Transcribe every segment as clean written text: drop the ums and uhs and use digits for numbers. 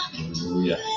Aleluia.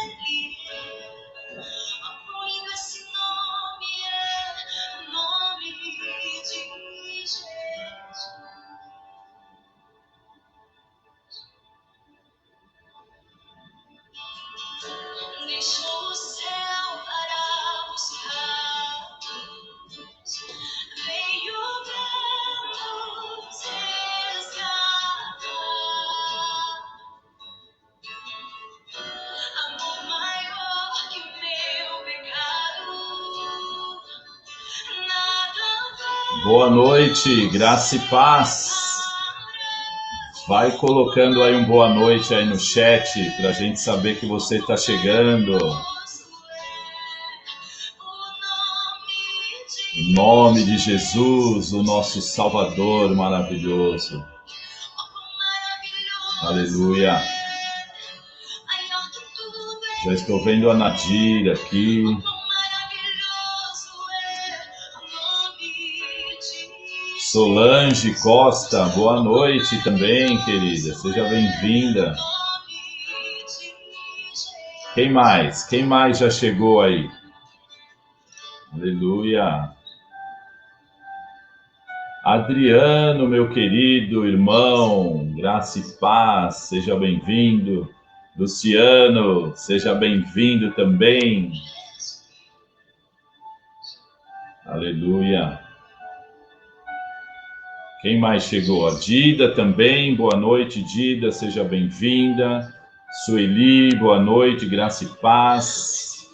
Boa noite, graça e paz. Vai colocando aí um boa noite aí no chat para a gente saber que você está chegando. Em nome de Jesus, o nosso Salvador maravilhoso. Aleluia. Já estou vendo a Nadir aqui. Solange Costa, boa noite também, querida. Seja bem-vinda. Quem mais? Quem mais já chegou aí? Aleluia. Adriano, meu querido irmão, graça e paz, seja bem-vindo. Luciano, seja bem-vindo também. Aleluia. Quem mais chegou? A Dida também, boa noite, Dida, seja bem-vinda. Sueli, boa noite, graça e paz.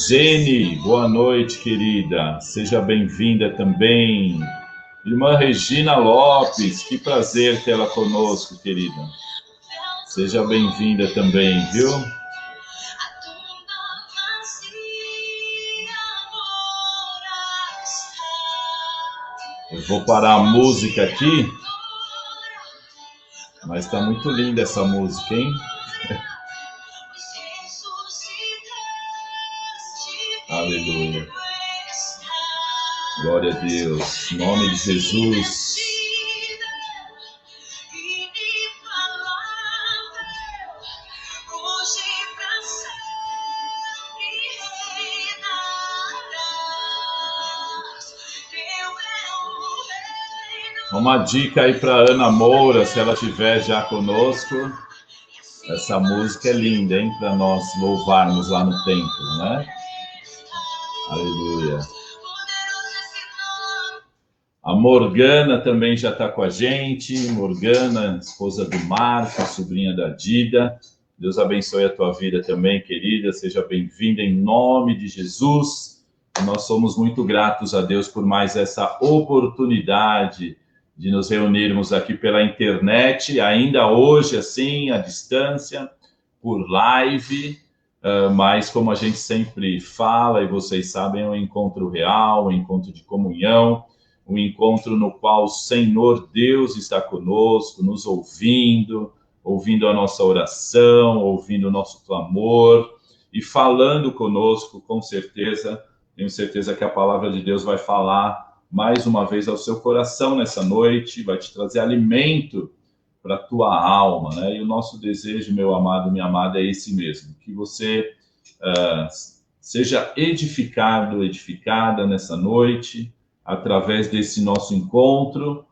Zene, boa noite, querida, seja bem-vinda também. Irmã Regina Lopes, que prazer tê-la conosco, querida. Seja bem-vinda também, viu? Eu vou parar a música aqui, mas tá muito linda essa música, hein? Aleluia. Glória a Deus. Em nome de Jesus. Uma dica aí para Ana Moura, se ela estiver já conosco. Essa música é linda, hein? Para nós louvarmos lá no templo, né? Aleluia. A Morgana também já está com a gente. Morgana, esposa do Marco, sobrinha da Dida. Deus abençoe a tua vida também, querida. Seja bem-vinda em nome de Jesus. Nós somos muito gratos a Deus por mais essa oportunidade de nos reunirmos aqui pela internet, ainda hoje, assim, à distância, por live, mas como a gente sempre fala, e vocês sabem, é um encontro real, um encontro de comunhão, um encontro no qual o Senhor Deus está conosco, nos ouvindo a nossa oração, ouvindo o nosso clamor, e falando conosco, com certeza, tenho certeza que a palavra de Deus vai falar mais uma vez ao seu coração nessa noite, vai te trazer alimento para a tua alma, né? E o nosso desejo, meu amado, minha amada, é esse mesmo, que você seja edificado, edificada nessa noite, através desse nosso encontro,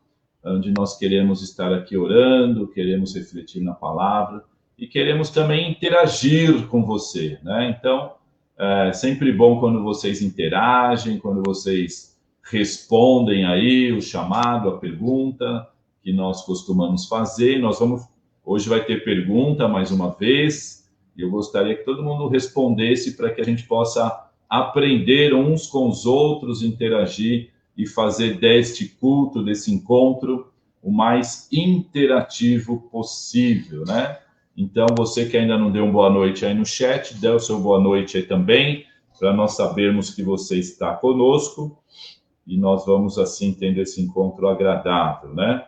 onde nós queremos estar aqui orando, queremos refletir na palavra e queremos também interagir com você, né? Então, é sempre bom quando vocês interagem, quando vocês respondem aí o chamado, a pergunta que nós costumamos fazer. Hoje vai ter pergunta mais uma vez, e eu gostaria que todo mundo respondesse para que a gente possa aprender uns com os outros, interagir e fazer deste culto, desse encontro, o mais interativo possível, né? Então, você que ainda não deu uma boa noite aí no chat, dê o seu boa noite aí também, para nós sabermos que você está conosco, e nós vamos, assim, tendo esse encontro agradável, né?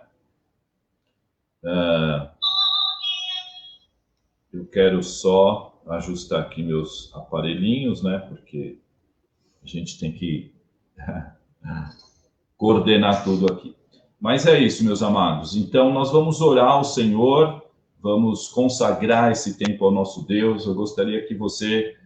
Eu quero só ajustar aqui meus aparelhinhos, né? Porque a gente tem que coordenar tudo aqui. Mas é isso, meus amados. Então, nós vamos orar ao Senhor, vamos consagrar esse tempo ao nosso Deus. Eu gostaria que você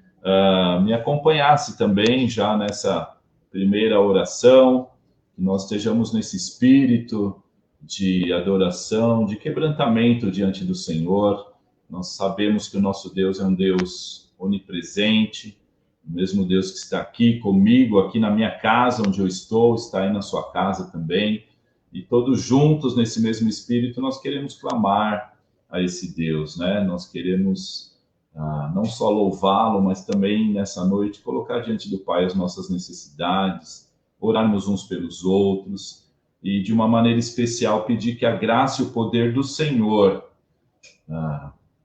me acompanhasse também já nessa primeira oração, que nós estejamos nesse espírito de adoração, de quebrantamento diante do Senhor. Nós sabemos que o nosso Deus é um Deus onipresente, o mesmo Deus que está aqui comigo, aqui na minha casa, onde eu estou, está aí na sua casa também. E todos juntos, nesse mesmo espírito, nós queremos clamar a esse Deus, né? Nós queremos não só louvá-lo, mas também, nessa noite, colocar diante do Pai as nossas necessidades, orarmos uns pelos outros, e, de uma maneira especial, pedir que a graça e o poder do Senhor,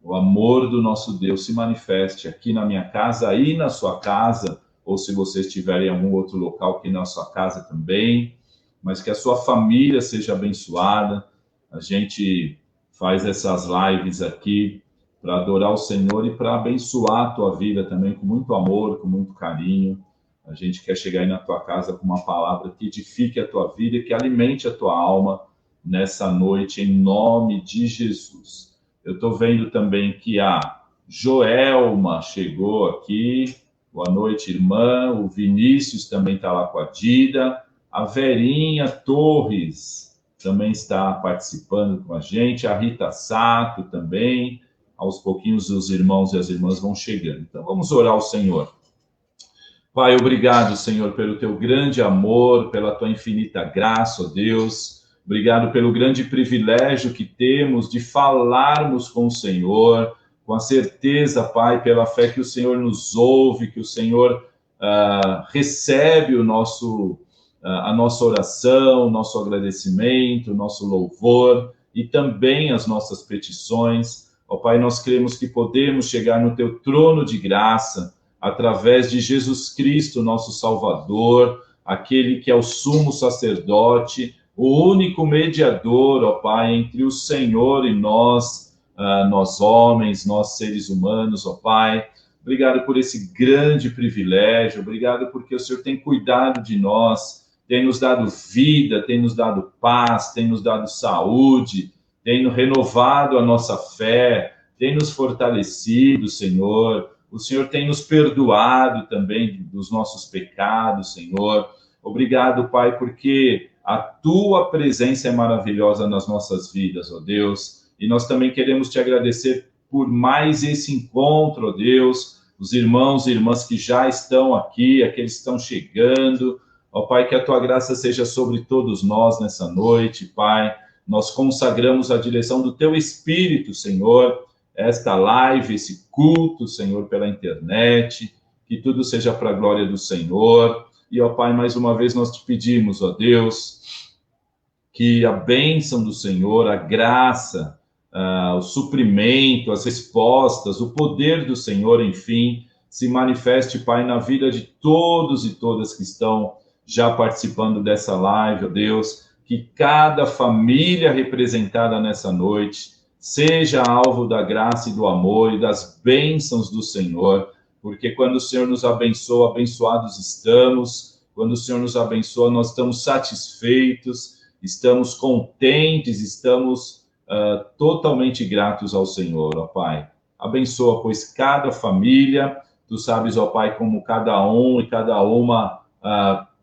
o amor do nosso Deus se manifeste aqui na minha casa, aí na sua casa, ou se você estiver em algum outro local, aqui na sua casa também, mas que a sua família seja abençoada. A gente faz essas lives aqui para adorar o Senhor e para abençoar a tua vida também, com muito amor, com muito carinho. A gente quer chegar aí na tua casa com uma palavra que edifique a tua vida e que alimente a tua alma nessa noite, em nome de Jesus. Eu estou vendo também que a Joelma chegou aqui. Boa noite, irmã. O Vinícius também está lá com a Dida. A Verinha Torres também está participando com a gente. A Rita Sato também. Aos pouquinhos os irmãos e as irmãs vão chegando. Então vamos orar ao Senhor. Pai, obrigado, Senhor, pelo teu grande amor, pela tua infinita graça, ó Deus. Obrigado pelo grande privilégio que temos de falarmos com o Senhor, com a certeza, Pai, pela fé que o Senhor nos ouve, que o Senhor recebe a nossa oração, o nosso agradecimento, o nosso louvor e também as nossas petições. Ó Pai, nós cremos que podemos chegar no teu trono de graça através de Jesus Cristo, nosso Salvador, aquele que é o sumo sacerdote, o único mediador, ó Pai, entre o Senhor e nós, nós homens, nós seres humanos, ó Pai. Obrigado por esse grande privilégio, obrigado porque o Senhor tem cuidado de nós, tem nos dado vida, tem nos dado paz, tem nos dado saúde, tem renovado a nossa fé, tem nos fortalecido, Senhor. O Senhor tem nos perdoado também dos nossos pecados, Senhor. Obrigado, Pai, porque a tua presença é maravilhosa nas nossas vidas, ó Deus. E nós também queremos te agradecer por mais esse encontro, ó Deus. Os irmãos e irmãs que já estão aqui, aqueles que estão chegando. Ó Pai, que a tua graça seja sobre todos nós nessa noite, Pai. Nós consagramos a direção do teu Espírito, Senhor, esta live, esse culto, Senhor, pela internet, que tudo seja para a glória do Senhor. E, ó Pai, mais uma vez nós te pedimos, ó Deus, que a bênção do Senhor, a graça, o suprimento, as respostas, o poder do Senhor, enfim, se manifeste, Pai, na vida de todos e todas que estão já participando dessa live, ó Deus, que cada família representada nessa noite seja alvo da graça e do amor e das bênçãos do Senhor, porque quando o Senhor nos abençoa, abençoados estamos. Quando o Senhor nos abençoa, nós estamos satisfeitos, estamos contentes, estamos totalmente gratos ao Senhor, ó Pai. Abençoa, pois, cada família. Tu sabes, ó Pai, como cada um e cada uma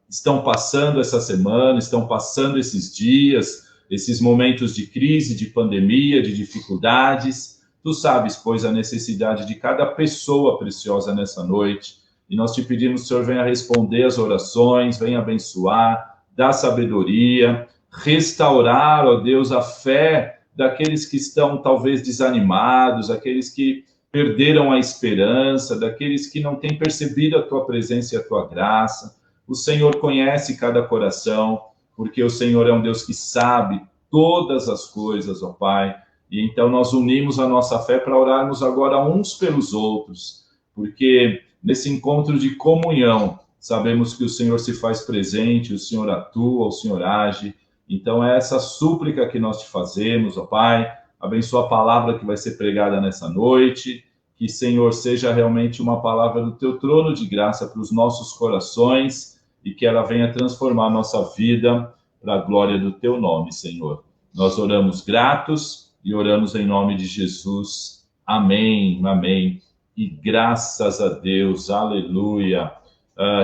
estão passando essa semana, estão passando esses dias, esses momentos de crise, de pandemia, de dificuldades. Tu sabes, pois, a necessidade de cada pessoa preciosa nessa noite. E nós te pedimos, Senhor, venha responder as orações, venha abençoar, dar sabedoria, restaurar, ó Deus, a fé daqueles que estão talvez desanimados, aqueles que perderam a esperança, daqueles que não têm percebido a tua presença e a tua graça. O Senhor conhece cada coração, porque o Senhor é um Deus que sabe todas as coisas, ó Pai. E então nós unimos a nossa fé para orarmos agora uns pelos outros, porque nesse encontro de comunhão, sabemos que o Senhor se faz presente, o Senhor atua, o Senhor age. Então é essa súplica que nós te fazemos, ó Pai. Abençoa a palavra que vai ser pregada nessa noite. Que, Senhor, seja realmente uma palavra do teu trono de graça para os nossos corações e que ela venha transformar a nossa vida para a glória do teu nome, Senhor. Nós oramos gratos e oramos em nome de Jesus. Amém, amém. E graças a Deus, aleluia.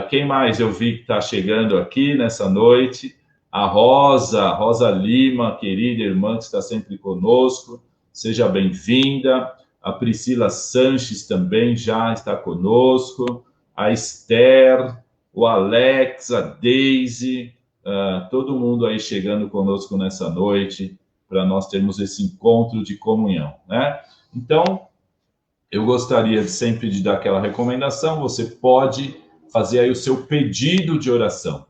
Quem mais eu vi que está chegando aqui nessa noite? A Rosa Lima, querida irmã que está sempre conosco. Seja bem-vinda. A Priscila Sanches também já está conosco. A Esther, o Alex, a Daisy, todo mundo aí chegando conosco nessa noite, para nós termos esse encontro de comunhão, né? Então, eu gostaria sempre de dar aquela recomendação, você pode fazer aí o seu pedido de oração.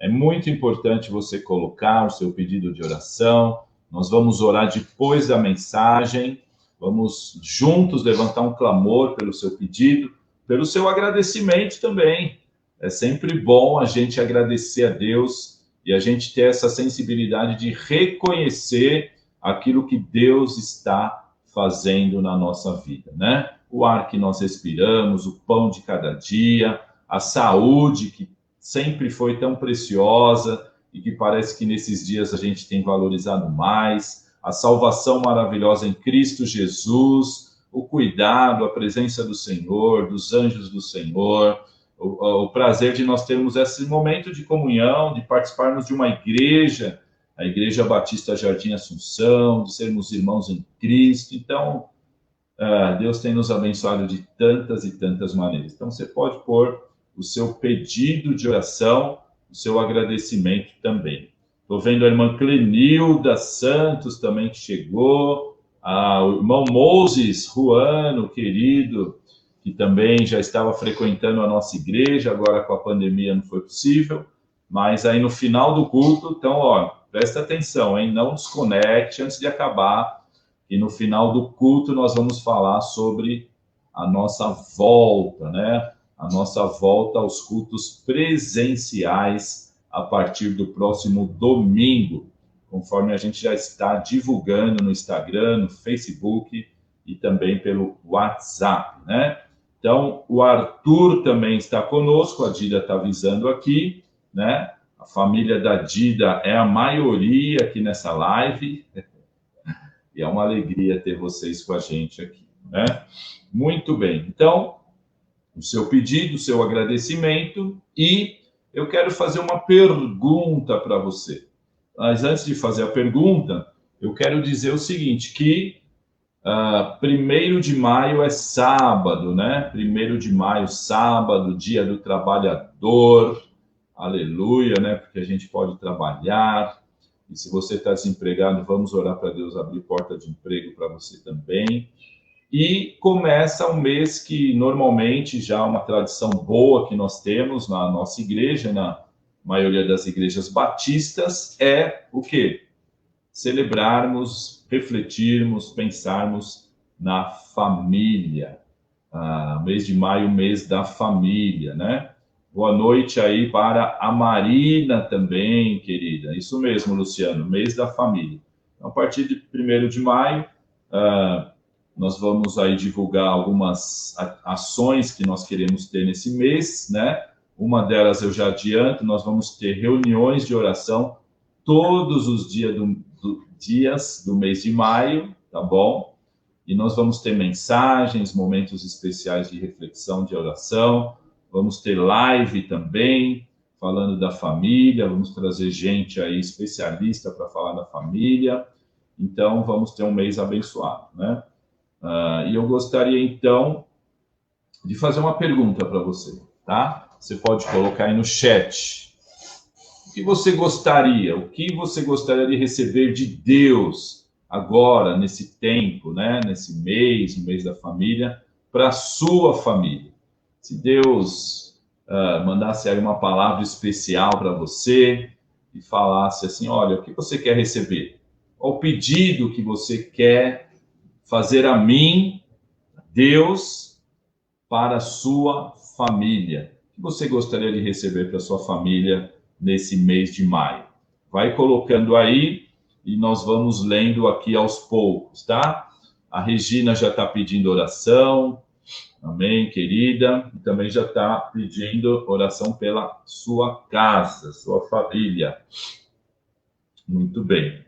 É muito importante você colocar o seu pedido de oração. Nós vamos orar depois da mensagem, vamos juntos levantar um clamor pelo seu pedido, pelo seu agradecimento também. É sempre bom a gente agradecer a Deus e a gente ter essa sensibilidade de reconhecer aquilo que Deus está fazendo na nossa vida, né? O ar que nós respiramos, o pão de cada dia, a saúde que sempre foi tão preciosa e que parece que nesses dias a gente tem valorizado mais, a salvação maravilhosa em Cristo Jesus, o cuidado, a presença do Senhor, dos anjos do Senhor, o prazer de nós termos esse momento de comunhão, de participarmos de uma igreja, a Igreja Batista Jardim Assunção, de sermos irmãos em Cristo. Então, Deus tem nos abençoado de tantas e tantas maneiras. Então, você pode pôr o seu pedido de oração, o seu agradecimento também. Estou vendo a irmã Clenilda Santos também que chegou, o irmão Moses Ruano, querido, que também já estava frequentando a nossa igreja, agora com a pandemia não foi possível, mas aí no final do culto, então, presta atenção, hein? Não desconecte antes de acabar, e no final do culto nós vamos falar sobre a nossa volta, né? A nossa volta aos cultos presenciais a partir do próximo domingo, conforme a gente já está divulgando no Instagram, no Facebook e também pelo WhatsApp, né? Então, o Arthur também está conosco, a Dida está avisando aqui, né? A família da Dida é a maioria aqui nessa live, e é uma alegria ter vocês com a gente aqui, né? Muito bem, então, o seu pedido, o seu agradecimento, e eu quero fazer uma pergunta para você. Mas antes de fazer a pergunta, eu quero dizer o seguinte, que 1º de maio é sábado, né? 1º de maio, sábado, dia do trabalhador, aleluia, né? Porque a gente pode trabalhar, e se você está desempregado, vamos orar para Deus abrir porta de emprego para você também. E começa um mês que normalmente já é uma tradição boa que nós temos na nossa igreja, na maioria das igrejas batistas, é o quê? Celebrarmos, refletirmos, pensarmos na família. Mês de maio, mês da família, né? Boa noite aí para a Marina também, querida. Isso mesmo, Luciano, mês da família. Então, a partir de 1º de maio, nós vamos aí divulgar algumas ações que nós queremos ter nesse mês, né? Uma delas eu já adianto, nós vamos ter reuniões de oração todos os dias do mês de maio, tá bom? E nós vamos ter mensagens, momentos especiais de reflexão, de oração, vamos ter live também, falando da família, vamos trazer gente aí especialista para falar da família, então vamos ter um mês abençoado, né? E eu gostaria, então, de fazer uma pergunta para você, tá? Você pode colocar aí no chat. O que você gostaria de receber de Deus agora, nesse tempo, né? Nesse mês, o mês da família, para a sua família? Se Deus mandasse aí uma palavra especial para você e falasse assim, olha, o que você quer receber? ao pedido que você quer fazer a mim, Deus, para a sua família. O que você gostaria de receber para a sua família nesse mês de maio? Vai colocando aí e nós vamos lendo aqui aos poucos, tá? A Regina já está pedindo oração. Amém, querida? E também já está pedindo oração pela sua casa, sua família. Muito bem.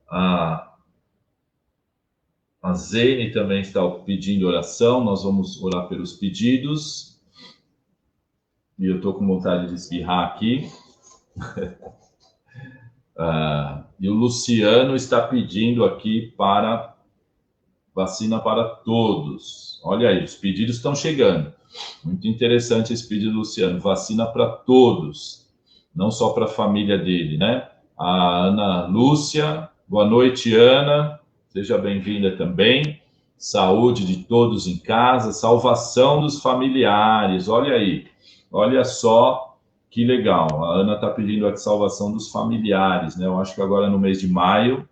A Zene também está pedindo oração. Nós vamos orar pelos pedidos. E eu estou com vontade de espirrar aqui. E o Luciano está pedindo aqui para vacina para todos. Olha aí, os pedidos estão chegando. Muito interessante esse pedido, Luciano. Vacina para todos, não só para a família dele, né? A Ana Lúcia, boa noite, Ana. Seja bem-vinda também. Saúde de todos em casa, salvação dos familiares. Olha aí, olha só que legal. A Ana está pedindo a salvação dos familiares, né? Eu acho que agora no mês de maio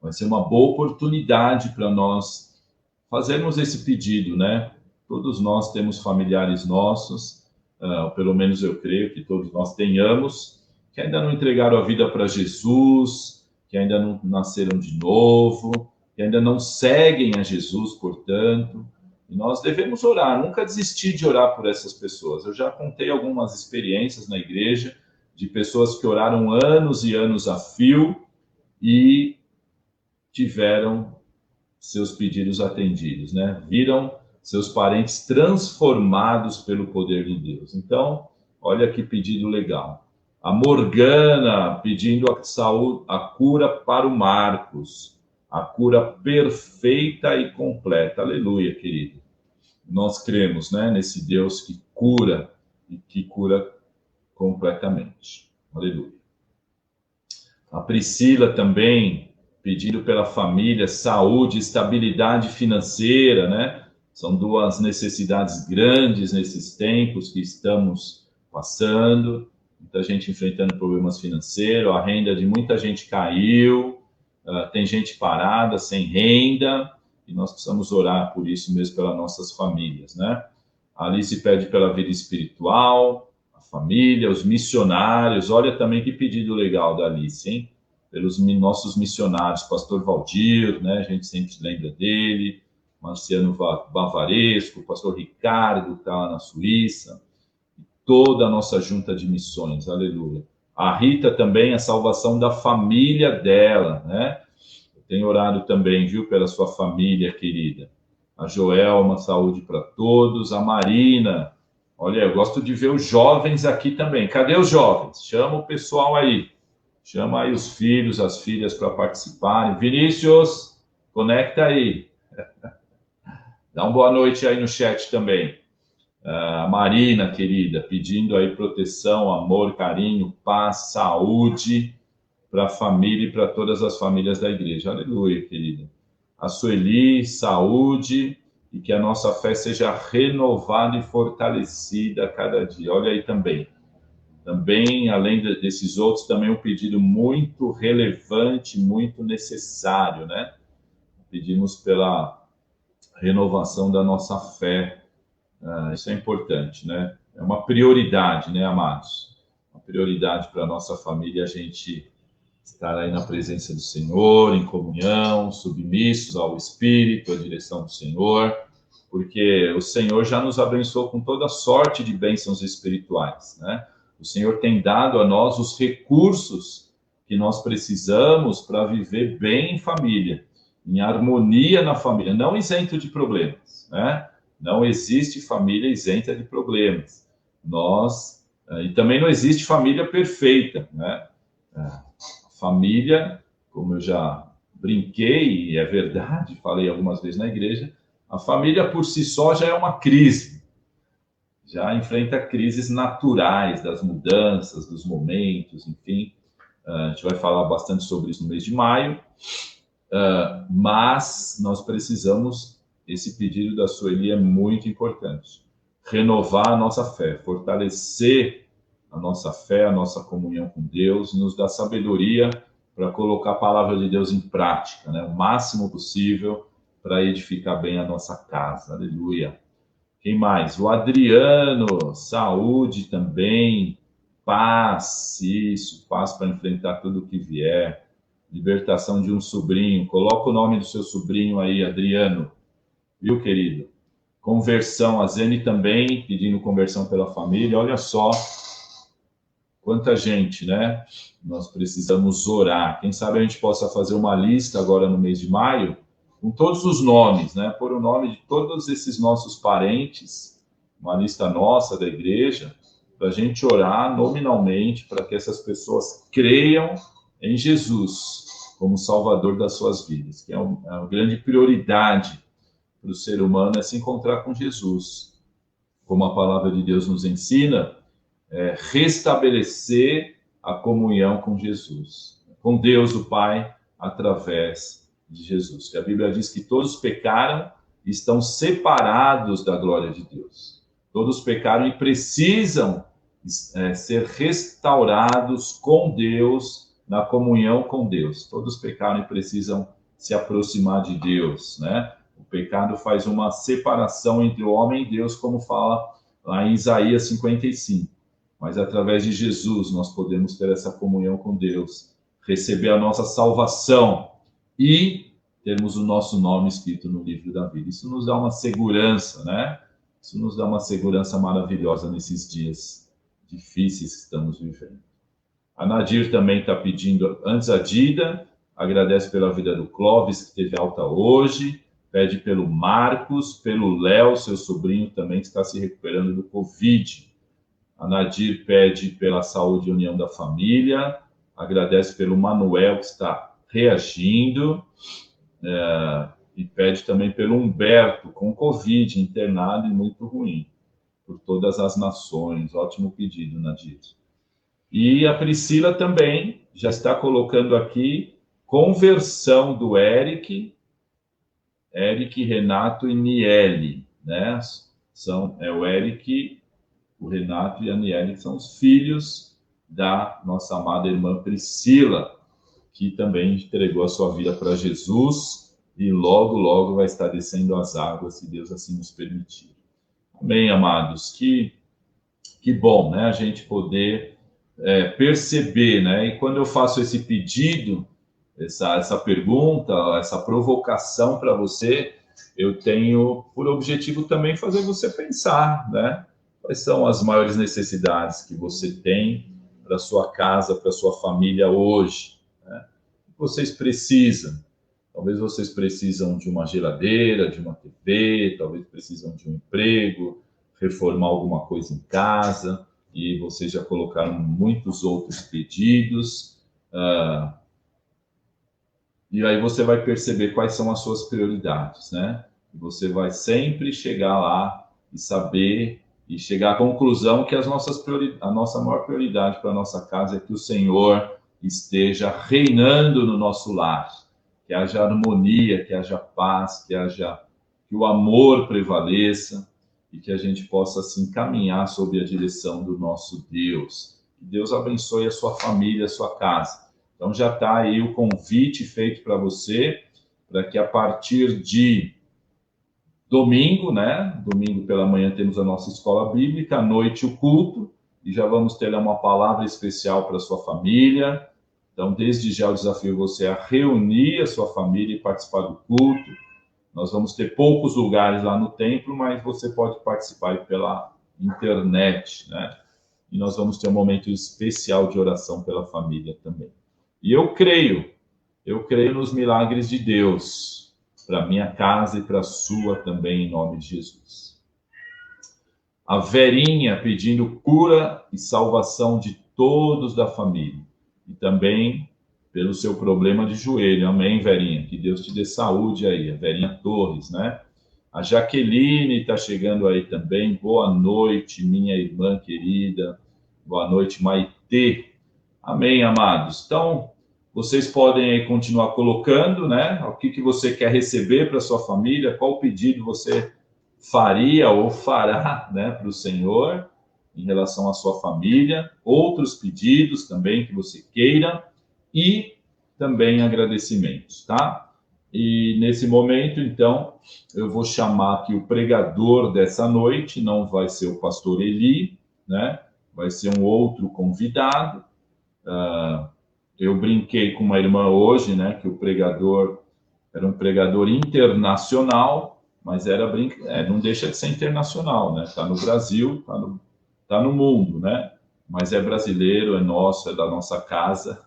vai ser uma boa oportunidade para nós fazermos esse pedido, né? Todos nós temos familiares nossos, pelo menos eu creio que todos nós tenhamos, que ainda não entregaram a vida para Jesus, que ainda não nasceram de novo, que ainda não seguem a Jesus, portanto. E nós devemos orar, nunca desistir de orar por essas pessoas. Eu já contei algumas experiências na igreja de pessoas que oraram anos e anos a fio e tiveram seus pedidos atendidos, né? Viram seus parentes transformados pelo poder de Deus. Então, olha que pedido legal. A Morgana pedindo a saúde, a cura para o Marcos, a cura perfeita e completa. Aleluia, querido. Nós cremos, né, nesse Deus que cura e que cura completamente. Aleluia. A Priscila também pedindo pela família, saúde, estabilidade financeira, né? São duas necessidades grandes nesses tempos que estamos passando. Muita gente enfrentando problemas financeiros, a renda de muita gente caiu, tem gente parada, sem renda, e nós precisamos orar por isso mesmo, pelas nossas famílias, né? A Alice pede pela vida espiritual, a família, os missionários. Olha também que pedido legal da Alice, hein? Pelos nossos missionários, pastor Valdir, né? A gente sempre lembra dele, Marciano Bavaresco, pastor Ricardo, que está lá na Suíça, toda a nossa junta de missões, aleluia. A Rita também, a salvação da família dela, né? Eu tenho orado também, viu, pela sua família querida. A Joelma, saúde para todos. A Marina, olha, eu gosto de ver os jovens aqui também. Cadê os jovens? Chama o pessoal aí. Chama aí os filhos, as filhas para participarem. Vinícius, conecta aí. Dá uma boa noite aí no chat também. A Marina, querida, pedindo aí proteção, amor, carinho, paz, saúde para a família e para todas as famílias da igreja. Aleluia, querida. A Sueli, saúde e que a nossa fé seja renovada e fortalecida a cada dia. Olha aí também. Também, além desses outros, também um pedido muito relevante, muito necessário, né? Pedimos pela renovação da nossa fé. Isso é importante, né? É uma prioridade, né, amados? Uma prioridade para a nossa família, a gente estar aí na presença do Senhor, em comunhão, submissos ao Espírito, à direção do Senhor, porque o Senhor já nos abençoou com toda sorte de bênçãos espirituais, né? O Senhor tem dado a nós os recursos que nós precisamos para viver bem em família, em harmonia na família, não isento de problemas, né? Não existe família isenta de problemas. E também não existe família perfeita, né? A família, como eu já brinquei, e é verdade, falei algumas vezes na igreja, a família por si só já é uma crise. Já enfrenta crises naturais das mudanças, dos momentos, enfim. A gente vai falar bastante sobre isso no mês de maio, mas nós precisamos, esse pedido da Sueli é muito importante, renovar a nossa fé, fortalecer a nossa fé, a nossa comunhão com Deus, nos dar sabedoria para colocar a palavra de Deus em prática, né? O máximo possível para edificar bem a nossa casa. Aleluia. Quem mais? O Adriano, saúde também, paz, isso, paz para enfrentar tudo o que vier, libertação de um sobrinho. Coloca o nome do seu sobrinho aí, Adriano, viu, querido? Conversão, a Zene também pedindo conversão pela família. Olha só quanta gente, né? Nós precisamos orar. Quem sabe a gente possa fazer uma lista agora no mês de maio, com todos os nomes, né? Por o nome de todos esses nossos parentes, uma lista nossa da igreja, para a gente orar nominalmente, para que essas pessoas creiam em Jesus como Salvador das suas vidas, que é uma grande prioridade para o ser humano, é se encontrar com Jesus. Como a palavra de Deus nos ensina, restabelecer a comunhão com Jesus, com Deus o Pai, através de Jesus. Que a Bíblia diz que todos pecaram e estão separados da glória de Deus. Todos pecaram e precisam ser restaurados com Deus, na comunhão com Deus. Todos pecaram e precisam se aproximar de Deus, né? O pecado faz uma separação entre o homem e Deus, como fala lá em Isaías 55. Mas através de Jesus nós podemos ter essa comunhão com Deus, receber a nossa salvação e termos o nosso nome escrito no livro da vida. Isso nos dá uma segurança, né? Isso nos dá uma segurança maravilhosa nesses dias difíceis que estamos vivendo. A Nadir também está pedindo, antes a Dida, agradece pela vida do Clóvis, que teve alta hoje, pede pelo Marcos, pelo Léo, seu sobrinho também, que está se recuperando do Covid. A Nadir pede pela saúde e união da família, agradece pelo Manuel, que está reagindo, e pede também pelo Humberto, com Covid, internado e muito ruim, por todas as nações. Ótimo pedido, Nadir. E a Priscila também já está colocando aqui conversão do Eric, Renato e Niele, né? O Eric, o Renato e a Niele, que são os filhos da nossa amada irmã Priscila, que também entregou a sua vida para Jesus e logo, logo vai estar descendo as águas, se Deus assim nos permitir. Amém, amados? Que bom, né? A gente poder perceber, né? E quando eu faço esse pedido, essa pergunta, essa provocação para você, eu tenho por objetivo também fazer você pensar, né? Quais são as maiores necessidades que você tem para sua casa, para sua família hoje, né? O que vocês precisam? Talvez vocês precisam de uma geladeira, de uma TV, talvez precisam de um emprego, reformar alguma coisa em casa, e vocês já colocaram muitos outros pedidos. E aí você vai perceber quais são as suas prioridades, né? E você vai sempre chegar lá e saber e chegar à conclusão que a nossa maior prioridade para a nossa casa é que o Senhor esteja reinando no nosso lar, que haja harmonia, que haja paz, que o amor prevaleça e que a gente possa assim caminhar sob a direção do nosso Deus. Que Deus abençoe a sua família, a sua casa. Então já está aí o convite feito para você, para que a partir de domingo, né? Domingo pela manhã temos a nossa escola bíblica, à noite o culto, e já vamos ter uma palavra especial para a sua família. Então, desde já eu desafio você a reunir a sua família e participar do culto. Nós vamos ter poucos lugares lá no templo, mas você pode participar pela internet, né? E nós vamos ter um momento especial de oração pela família também. E eu creio nos milagres de Deus, para minha casa e para a sua também, em nome de Jesus. A Verinha pedindo cura e salvação de todos da família. E também pelo seu problema de joelho. Amém, Verinha? Que Deus te dê saúde aí. A Verinha Torres, né? A Jaqueline está chegando aí também. Boa noite, minha irmã querida. Boa noite, Maitê. Amém, amados. Então, vocês podem aí continuar colocando, né? O que você quer receber para sua família, qual pedido você faria ou fará, né, para o Senhor em relação à sua família, outros pedidos também que você queira. E também agradecimentos, tá? E nesse momento, então, eu vou chamar aqui o pregador dessa noite, não vai ser o pastor Eli, né? Vai ser um outro convidado. Eu brinquei com uma irmã hoje, né, que o pregador era um pregador internacional, mas não deixa de ser internacional, né? Está no Brasil, tá no mundo, né? Mas é brasileiro, é nosso, é da nossa casa,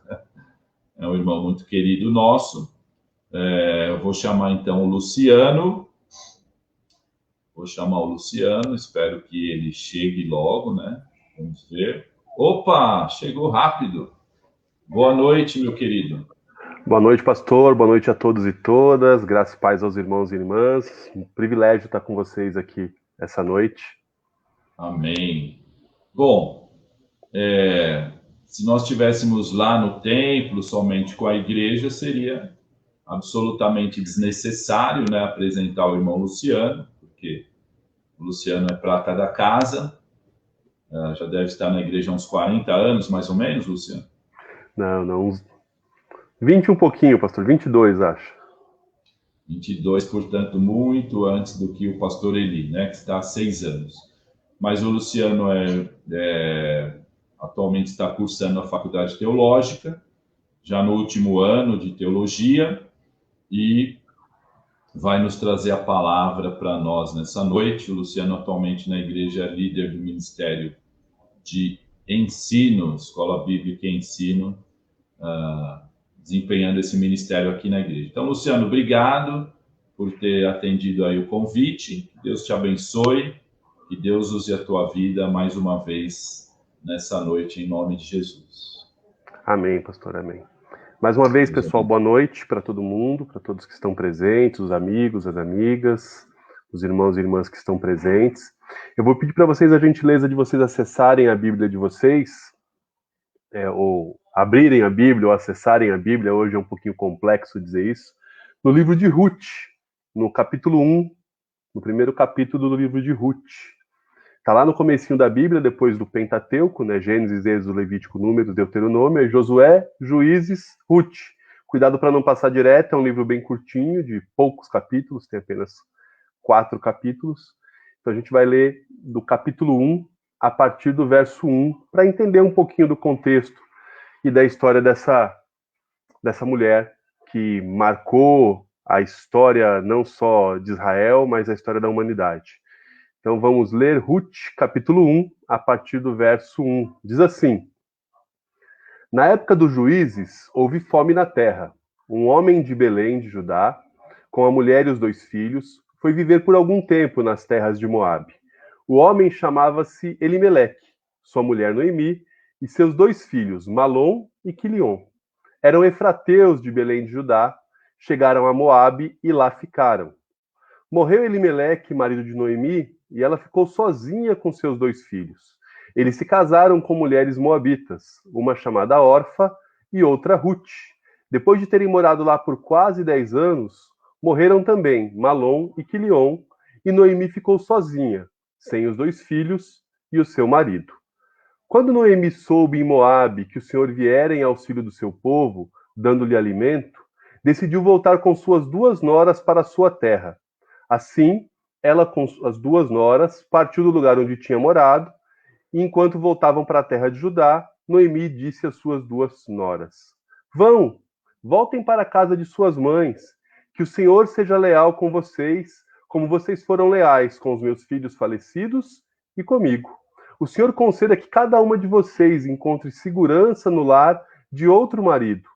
é um irmão muito querido nosso. Eu vou chamar então o Luciano. Vou chamar o Luciano, espero que ele chegue logo, né? Vamos ver. Opa, chegou rápido. Boa noite, meu querido. Boa noite, pastor. Boa noite a todos e todas. Graças e paz aos irmãos e irmãs. Um privilégio estar com vocês aqui essa noite. Amém. Bom, se nós estivéssemos lá no templo, somente com a igreja, seria absolutamente desnecessário, né, apresentar o irmão Luciano, porque o Luciano é prata da casa, já deve estar na igreja há uns 40 anos, mais ou menos, Luciano? Não, uns 20 um pouquinho, pastor. 22, acho. 22, portanto, muito antes do que o pastor Eli, né, que está há 6 anos. Mas o Luciano atualmente está cursando a faculdade teológica, já no último ano de teologia, e vai nos trazer a palavra para nós nessa noite. O Luciano atualmente na igreja é líder do Ministério de Ensino, Escola Bíblica e Ensino, desempenhando esse ministério aqui na igreja. Então, Luciano, obrigado por ter atendido aí o convite. Que Deus te abençoe, que Deus use a tua vida mais uma vez nessa noite, em nome de Jesus. Amém, pastor, amém. Mais uma vez, pessoal, boa noite para todo mundo, para todos que estão presentes, os amigos, as amigas, os irmãos e irmãs que estão presentes. Eu vou pedir para vocês a gentileza de vocês acessarem a Bíblia de vocês, ou abrirem a Bíblia, ou acessarem a Bíblia, hoje é um pouquinho complexo dizer isso, no livro de Ruth, no capítulo 1, no primeiro capítulo do livro de Ruth. Está lá no comecinho da Bíblia, depois do Pentateuco, né? Gênesis, Êxodo, Levítico, Números, Deuteronômio, é Josué, Juízes, Ruth. Cuidado para não passar direto, é um livro bem curtinho, de poucos capítulos, tem apenas 4 capítulos. Então a gente vai ler do capítulo 1 a partir do verso 1, para entender um pouquinho do contexto e da história dessa mulher que marcou a história não só de Israel, mas a história da humanidade. Então vamos ler Ruth, capítulo 1, a partir do verso 1. Diz assim: Na época dos juízes, houve fome na terra. Um homem de Belém, de Judá, com a mulher e os 2 filhos, foi viver por algum tempo nas terras de Moabe. O homem chamava-se Elimeleque, sua mulher Noemi, e seus 2 filhos, Malom e Quilion. Eram efrateus de Belém de Judá, chegaram a Moabe e lá ficaram. Morreu Elimeleque, marido de Noemi, e ela ficou sozinha com seus 2 filhos. Eles se casaram com mulheres moabitas, uma chamada Orfa e outra Ruth. Depois de terem morado lá por quase 10 anos, morreram também Malom e Quilion, e Noemi ficou sozinha, sem os 2 filhos e o seu marido. Quando Noemi soube em Moabe que o Senhor viera em auxílio do seu povo, dando-lhe alimento, decidiu voltar com suas 2 noras para a sua terra. Assim, ela com as 2 noras partiu do lugar onde tinha morado, e enquanto voltavam para a terra de Judá, Noemi disse às suas 2 noras: voltem para a casa de suas mães, que o Senhor seja leal com vocês, como vocês foram leais com os meus filhos falecidos e comigo. O Senhor conceda que cada uma de vocês encontre segurança no lar de outro marido.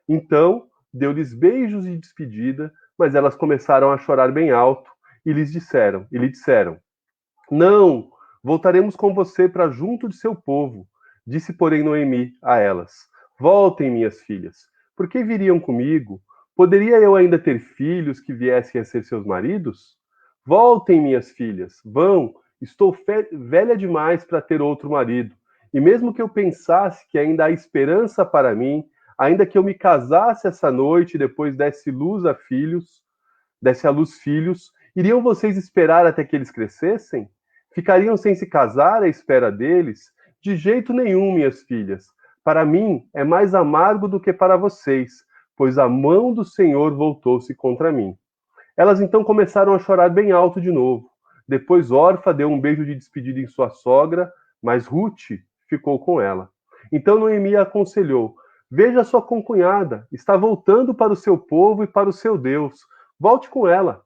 Então, deu-lhes beijos de despedida, mas elas começaram a chorar bem alto e lhe disseram: Não, voltaremos com você para junto de seu povo. Disse, porém, Noemi a elas: Voltem, minhas filhas. Por que viriam comigo? Poderia eu ainda ter filhos que viessem a ser seus maridos? Voltem, minhas filhas. Vão, estou velha demais para ter outro marido. E mesmo que eu pensasse que ainda há esperança para mim, ainda que eu me casasse essa noite e depois desse à luz filhos, iriam vocês esperar até que eles crescessem? Ficariam sem se casar à espera deles? De jeito nenhum, minhas filhas. Para mim é mais amargo do que para vocês, pois a mão do Senhor voltou-se contra mim. Elas então começaram a chorar bem alto de novo. Depois Orfa deu um beijo de despedida em sua sogra, mas Ruth ficou com ela. Então Noemi a aconselhou: veja sua concunhada, está voltando para o seu povo e para o seu Deus. Volte com ela.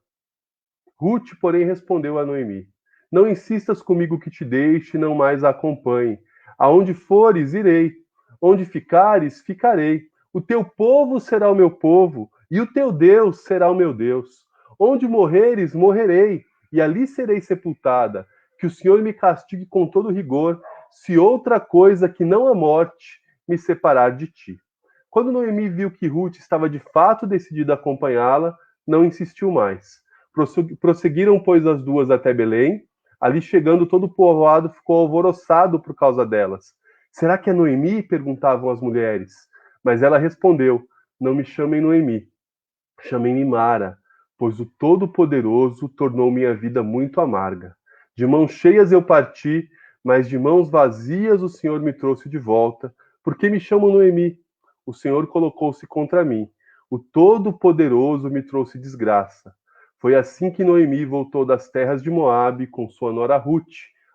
Ruth, porém, respondeu a Noemi: não insistas comigo que te deixe, não mais a acompanhe. Aonde fores, irei. Onde ficares, ficarei. O teu povo será o meu povo, e o teu Deus será o meu Deus. Onde morreres, morrerei, e ali serei sepultada. Que o Senhor me castigue com todo rigor, se outra coisa que não a morte me separar de ti. Quando Noemi viu que Ruth estava de fato decidida a acompanhá-la, não insistiu mais. Prosseguiram, pois, as duas até Belém. Ali chegando, todo o povoado ficou alvoroçado por causa delas. Será que é Noemi? Perguntavam as mulheres. Mas ela respondeu: não me chamem Noemi, chamem-me Mara, pois o Todo-Poderoso tornou minha vida muito amarga. De mãos cheias eu parti, mas de mãos vazias o Senhor me trouxe de volta. Por que me chamam Noemi? O Senhor colocou-se contra mim. O Todo-Poderoso me trouxe desgraça. Foi assim que Noemi voltou das terras de Moabe com sua nora Ruth,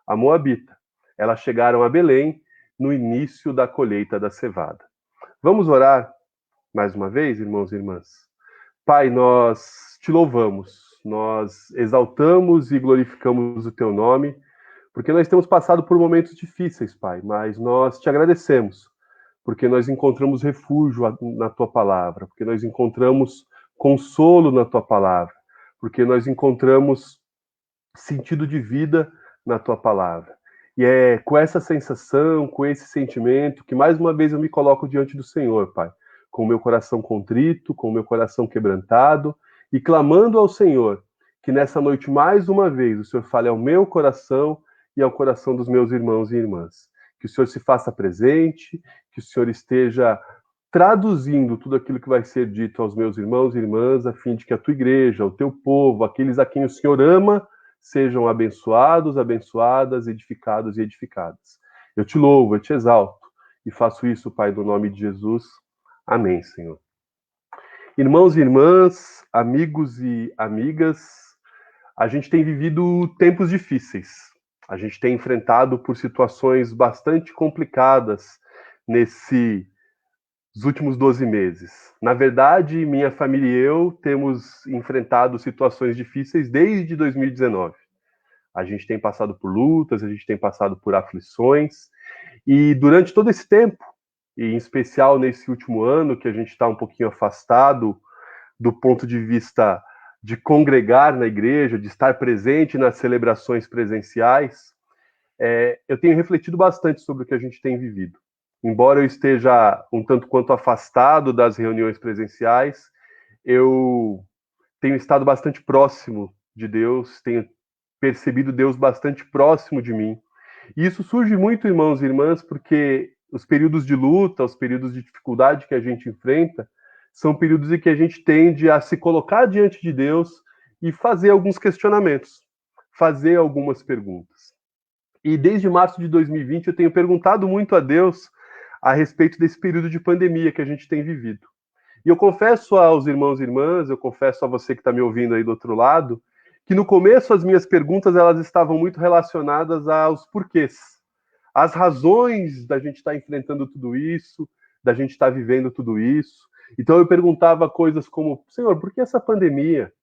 a Moabita. Elas chegaram a Belém no início da colheita da cevada. Vamos orar mais uma vez, irmãos e irmãs? Pai, nós te louvamos, nós exaltamos e glorificamos o teu nome, porque nós temos passado por momentos difíceis, Pai, mas nós te agradecemos, porque nós encontramos refúgio na tua palavra, porque nós encontramos consolo na tua palavra, porque nós encontramos sentido de vida na tua palavra. E é com essa sensação, com esse sentimento, que mais uma vez eu me coloco diante do Senhor, Pai, com o meu coração contrito, com o meu coração quebrantado, e clamando ao Senhor que nessa noite, mais uma vez, o Senhor fale ao meu coração e ao coração dos meus irmãos e irmãs. Que o Senhor se faça presente, que o Senhor esteja traduzindo tudo aquilo que vai ser dito aos meus irmãos e irmãs, a fim de que a tua igreja, o teu povo, aqueles a quem o Senhor ama, sejam abençoados, abençoadas, edificados e edificadas. Eu te louvo, eu te exalto, e faço isso, Pai, no nome de Jesus. Amém, Senhor. Irmãos e irmãs, amigos e amigas, a gente tem vivido tempos difíceis. A gente tem enfrentado por situações bastante complicadas nesses últimos 12 meses. Na verdade, minha família e eu temos enfrentado situações difíceis desde 2019. A gente tem passado por lutas, a gente tem passado por aflições, e durante todo esse tempo, e em especial nesse último ano, que a gente está um pouquinho afastado do ponto de vista de congregar na igreja, de estar presente nas celebrações presenciais, eu tenho refletido bastante sobre o que a gente tem vivido. Embora eu esteja um tanto quanto afastado das reuniões presenciais, eu tenho estado bastante próximo de Deus, tenho percebido Deus bastante próximo de mim. E isso surge muito, irmãos e irmãs, porque os períodos de luta, os períodos de dificuldade que a gente enfrenta, são períodos em que a gente tende a se colocar diante de Deus e fazer alguns questionamentos, fazer algumas perguntas. E desde março de 2020 eu tenho perguntado muito a Deus a respeito desse período de pandemia que a gente tem vivido. E eu confesso aos irmãos e irmãs, eu confesso a você que está me ouvindo aí do outro lado, que no começo as minhas perguntas elas estavam muito relacionadas aos porquês, às razões da gente estar enfrentando tudo isso, da gente estar vivendo tudo isso. Então eu perguntava coisas como: Senhor, por que essa pandemia?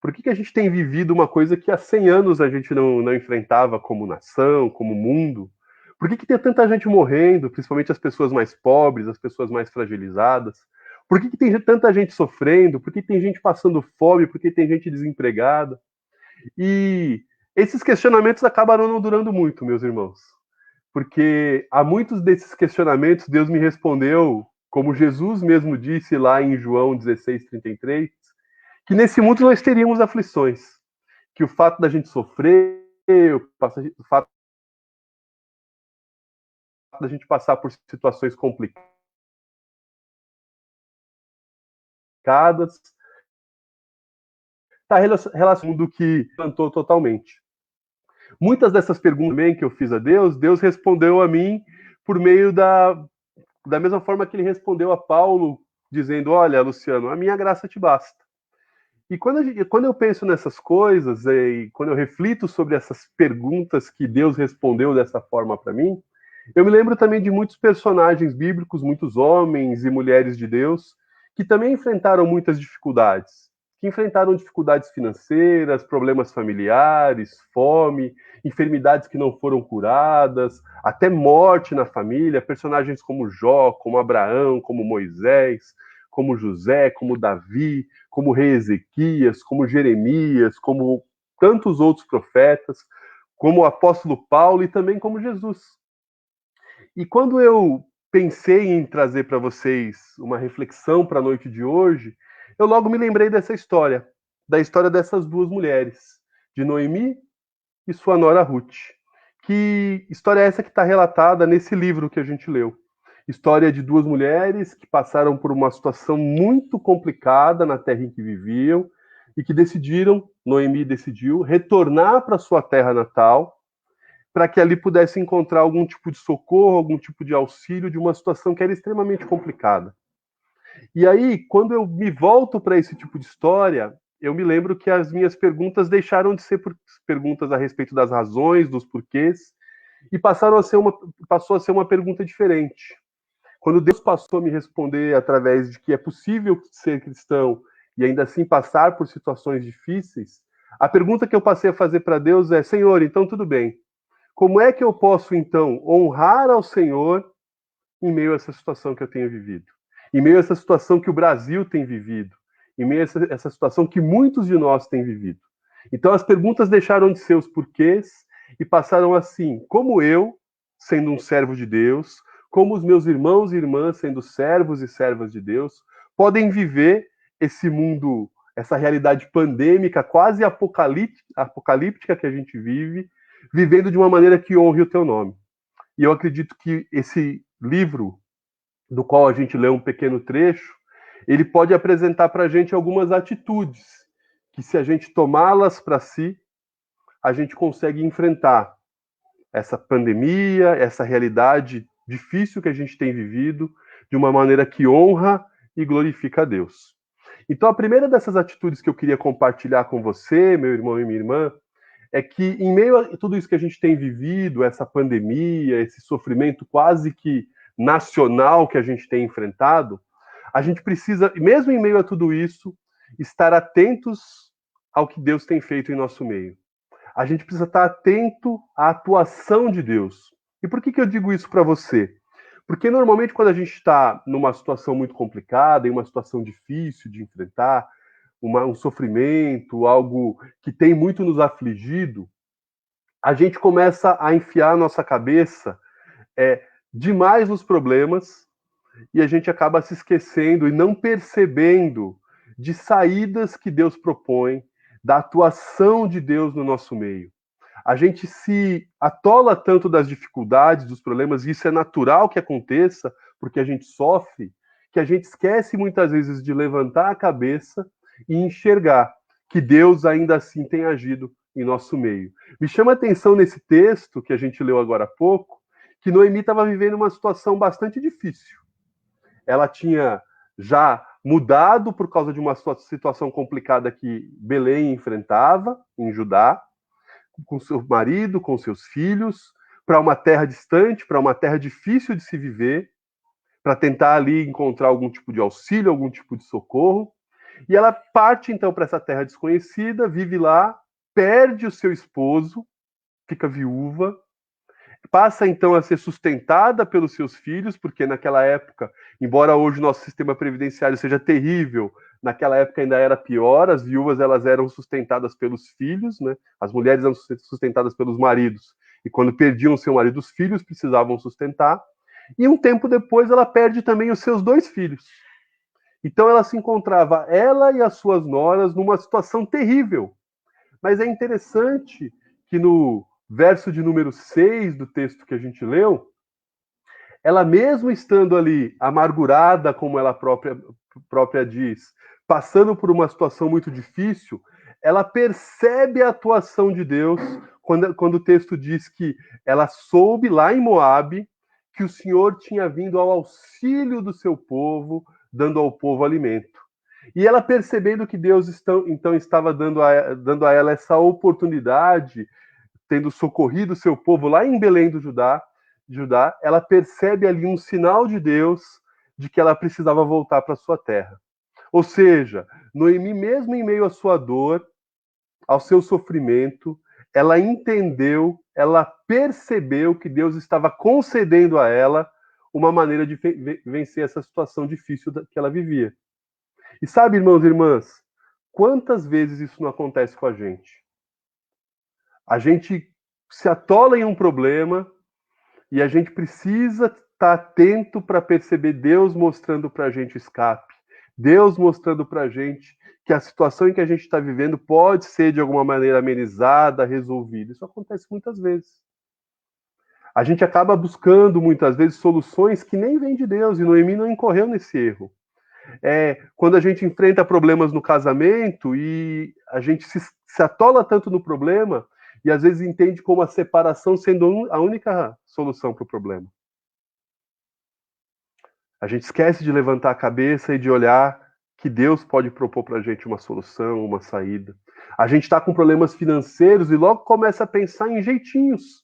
Por que a gente tem vivido uma coisa que há 100 anos a gente não enfrentava como nação, como mundo? Por que tem tanta gente morrendo, principalmente as pessoas mais pobres, as pessoas mais fragilizadas? Por que tem tanta gente sofrendo? Por que tem gente passando fome? Por que tem gente desempregada? E esses questionamentos acabaram não durando muito, meus irmãos. Porque a muitos desses questionamentos Deus me respondeu, como Jesus mesmo disse lá em João 16:33, que nesse mundo nós teríamos aflições. Que o fato da gente sofrer, o fato da gente passar por situações complicadas, está relacionado com o que plantou totalmente. Muitas dessas perguntas também que eu fiz a Deus, Deus respondeu a mim por meio da mesma forma que ele respondeu a Paulo, dizendo, olha, Luciano, a minha graça te basta. E quando eu penso nessas coisas, e quando eu reflito sobre essas perguntas que Deus respondeu dessa forma para mim, eu me lembro também de muitos personagens bíblicos, muitos homens e mulheres de Deus, que também enfrentaram muitas dificuldades, que enfrentaram dificuldades financeiras, problemas familiares, fome, enfermidades que não foram curadas, até morte na família, personagens como Jó, como Abraão, como Moisés, como José, como Davi, como rei Ezequias, como Jeremias, como tantos outros profetas, como o apóstolo Paulo e também como Jesus. E quando eu pensei em trazer para vocês uma reflexão para a noite de hoje, eu logo me lembrei dessa história, da história dessas duas mulheres, de Noemi e sua nora Ruth. Que história é essa que está relatada nesse livro que a gente leu? História de duas mulheres que passaram por uma situação muito complicada na terra em que viviam e que decidiram, Noemi decidiu, retornar para sua terra natal para que ali pudesse encontrar algum tipo de socorro, algum tipo de auxílio de uma situação que era extremamente complicada. E aí, quando eu me volto para esse tipo de história, eu me lembro que as minhas perguntas deixaram de ser perguntas a respeito das razões, dos porquês, e passou a ser uma pergunta diferente. Quando Deus passou a me responder através de que é possível ser cristão e ainda assim passar por situações difíceis, a pergunta que eu passei a fazer para Deus é: Senhor, então tudo bem, como é que eu posso, então, honrar ao Senhor em meio a essa situação que eu tenho vivido? Em meio a essa situação que o Brasil tem vivido? Em meio a essa situação que muitos de nós têm vivido? Então, as perguntas deixaram de ser os porquês e passaram assim: como eu, sendo um servo de Deus, como os meus irmãos e irmãs, sendo servos e servas de Deus, podem viver esse mundo, essa realidade pandêmica, quase apocalíptica que a gente vive, vivendo de uma maneira que honre o teu nome. E eu acredito que esse livro, do qual a gente lê um pequeno trecho, ele pode apresentar para a gente algumas atitudes que, se a gente tomá-las para si, a gente consegue enfrentar essa pandemia, essa realidade difícil que a gente tem vivido, de uma maneira que honra e glorifica a Deus. Então, a primeira dessas atitudes que eu queria compartilhar com você, meu irmão e minha irmã, é que, em meio a tudo isso que a gente tem vivido, essa pandemia, esse sofrimento quase que nacional que a gente tem enfrentado, a gente precisa, mesmo em meio a tudo isso, estar atentos ao que Deus tem feito em nosso meio. A gente precisa estar atento à atuação de Deus. E por que eu digo isso para você? Porque normalmente quando a gente está numa situação muito complicada, em uma situação difícil de enfrentar, um sofrimento, algo que tem muito nos afligido, a gente começa a enfiar a nossa cabeça demais nos problemas e a gente acaba se esquecendo e não percebendo de saídas que Deus propõe, da atuação de Deus no nosso meio. A gente se atola tanto das dificuldades, dos problemas, e isso é natural que aconteça, porque a gente sofre, que a gente esquece muitas vezes de levantar a cabeça e enxergar que Deus ainda assim tem agido em nosso meio. Me chama a atenção nesse texto que a gente leu agora há pouco, que Noemi estava vivendo uma situação bastante difícil. Ela tinha já mudado por causa de uma situação complicada que Belém enfrentava, em Judá, com seu marido, com seus filhos, para uma terra distante, para uma terra difícil de se viver, para tentar ali encontrar algum tipo de auxílio, algum tipo de socorro. E ela parte então para essa terra desconhecida, vive lá, perde o seu esposo, fica viúva, passa então a ser sustentada pelos seus filhos, porque naquela época, embora hoje o nosso sistema previdenciário seja terrível, naquela época ainda era pior, as viúvas elas eram sustentadas pelos filhos, né? As mulheres eram sustentadas pelos maridos, e quando perdiam seu marido, os filhos precisavam sustentar, e um tempo depois ela perde também os seus 2 filhos. Então ela se encontrava, ela e as suas noras, numa situação terrível. Mas é interessante que no verso de número 6 do texto que a gente leu, ela mesmo estando ali amargurada, como ela própria diz, passando por uma situação muito difícil, ela percebe a atuação de Deus quando o texto diz que ela soube lá em Moabe que o Senhor tinha vindo ao auxílio do seu povo, dando ao povo alimento. E ela, percebendo que Deus então estava dando a ela essa oportunidade, tendo socorrido o seu povo lá em Belém do Judá, ela percebe ali um sinal de Deus de que ela precisava voltar para sua terra. Ou seja, Noemi, mesmo em meio à sua dor, ao seu sofrimento, ela entendeu, ela percebeu que Deus estava concedendo a ela uma maneira de vencer essa situação difícil que ela vivia. E sabe, irmãos e irmãs, quantas vezes isso não acontece com a gente? A gente se atola em um problema e a gente precisa estar atento para perceber Deus mostrando para a gente o escape. Deus mostrando para a gente que a situação em que a gente está vivendo pode ser de alguma maneira amenizada, resolvida. Isso acontece muitas vezes. A gente acaba buscando muitas vezes soluções que nem vêm de Deus, e Noemi não incorreu nesse erro. Quando a gente enfrenta problemas no casamento e a gente se atola tanto no problema e às vezes entende como a separação sendo a única solução para o problema. A gente esquece de levantar a cabeça e de olhar que Deus pode propor para a gente uma solução, uma saída. A gente está com problemas financeiros e logo começa a pensar em jeitinhos,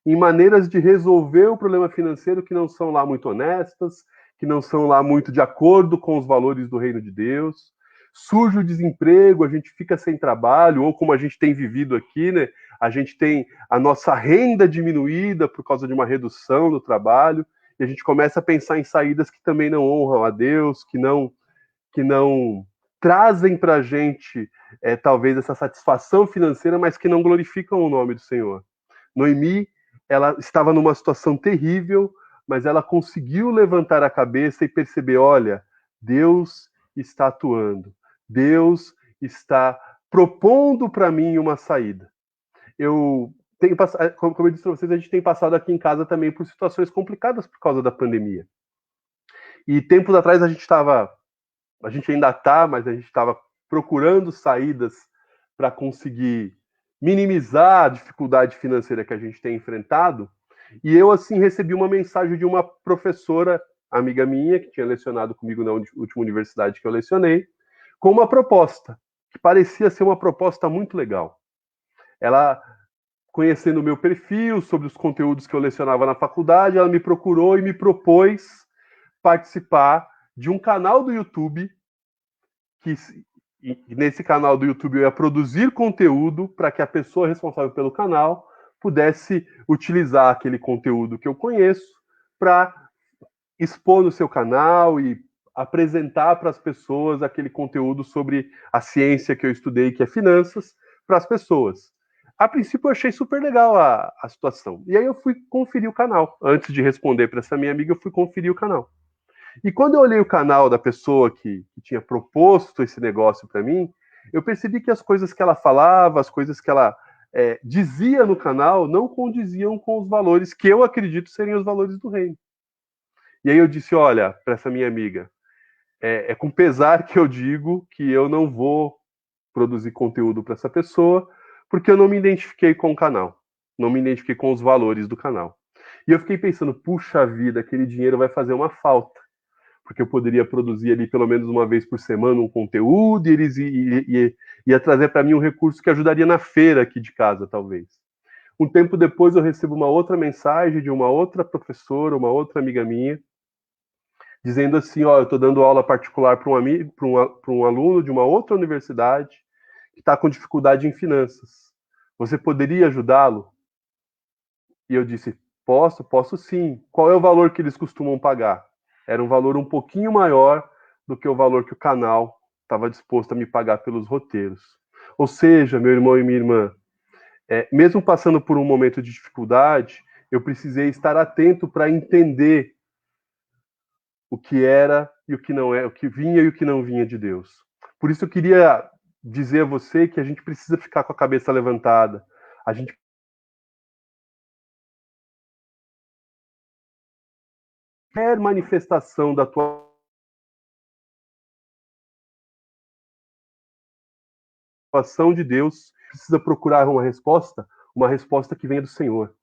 em maneiras de resolver o problema financeiro que não são lá muito honestas, que não são lá muito de acordo com os valores do reino de Deus. Surge o desemprego, a gente fica sem trabalho, ou como a gente tem vivido aqui, né? A gente tem a nossa renda diminuída por causa de uma redução do trabalho, e a gente começa a pensar em saídas que também não honram a Deus, que não trazem para a gente talvez essa satisfação financeira, mas que não glorificam o nome do Senhor. Noemi, ela estava numa situação terrível, mas ela conseguiu levantar a cabeça e perceber, olha, Deus está atuando, Deus está propondo para mim uma saída. Como eu disse para vocês, a gente tem passado aqui em casa também por situações complicadas por causa da pandemia. E tempos atrás a gente ainda está, mas a gente estava procurando saídas para conseguir minimizar a dificuldade financeira que a gente tem enfrentado. E eu, assim, recebi uma mensagem de uma professora, amiga minha, que tinha lecionado comigo na última universidade que eu lecionei, com uma proposta, que parecia ser uma proposta muito legal. Ela, conhecendo o meu perfil, sobre os conteúdos que eu lecionava na faculdade, ela me procurou e me propôs participar de um canal do YouTube, que nesse canal do YouTube eu ia produzir conteúdo para que a pessoa responsável pelo canal pudesse utilizar aquele conteúdo que eu conheço para expor no seu canal e apresentar para as pessoas aquele conteúdo sobre a ciência que eu estudei, que é finanças, para as pessoas. A princípio eu achei super legal a situação. E aí eu fui conferir o canal. Antes de responder para essa minha amiga, eu fui conferir o canal. E quando eu olhei o canal da pessoa que tinha proposto esse negócio para mim, eu percebi que as coisas que ela falava, as coisas que ela dizia no canal, não condiziam com os valores que eu acredito serem os valores do reino. E aí eu disse, olha, para essa minha amiga, é com pesar que eu digo que eu não vou produzir conteúdo para essa pessoa, porque eu não me identifiquei com o canal, não me identifiquei com os valores do canal. E eu fiquei pensando, puxa vida, aquele dinheiro vai fazer uma falta, porque eu poderia produzir ali pelo menos uma vez por semana um conteúdo e eles ia trazer para mim um recurso que ajudaria na feira aqui de casa, talvez. Um tempo depois eu recebo uma outra mensagem de uma outra professora, uma outra amiga minha, dizendo assim, ó, eu estou dando aula particular para um aluno de uma outra universidade que está com dificuldade em finanças. Você poderia ajudá-lo? E eu disse, posso sim. Qual é o valor que eles costumam pagar? Era um valor um pouquinho maior do que o valor que o canal estava disposto a me pagar pelos roteiros. Ou seja, meu irmão e minha irmã, mesmo passando por um momento de dificuldade, eu precisei estar atento para entender o que era e o que não é, o que vinha e o que não vinha de Deus. Por isso eu queria dizer a você que a gente precisa ficar com a cabeça levantada. A gente quer manifestação da tua ação de Deus, precisa procurar uma resposta que venha do Senhor.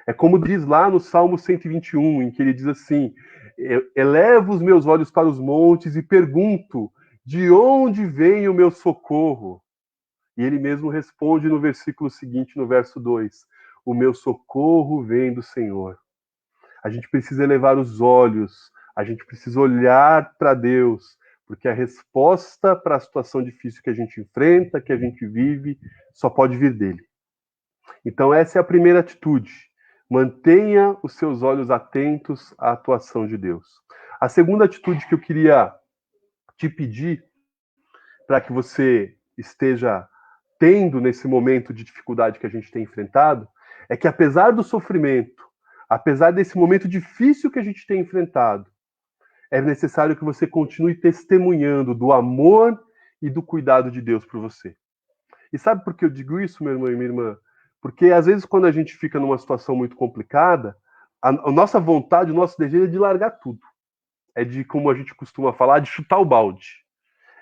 É como diz lá no Salmo 121, em que ele diz assim: elevo os meus olhos para os montes e pergunto, de onde vem o meu socorro? E ele mesmo responde no versículo seguinte, no verso 2, o meu socorro vem do Senhor. A gente precisa elevar os olhos, a gente precisa olhar para Deus, porque a resposta para a situação difícil que a gente enfrenta, que a gente vive, só pode vir dele. Então essa é a primeira atitude. Mantenha os seus olhos atentos à atuação de Deus. A segunda atitude que eu queria te pedir, para que você esteja tendo nesse momento de dificuldade que a gente tem enfrentado, é que apesar do sofrimento, apesar desse momento difícil que a gente tem enfrentado, é necessário que você continue testemunhando do amor e do cuidado de Deus por você. E sabe por que eu digo isso, meu irmão e minha irmã? Porque às vezes quando a gente fica numa situação muito complicada, a nossa vontade, o nosso desejo é de largar tudo. É de, como a gente costuma falar, de chutar o balde.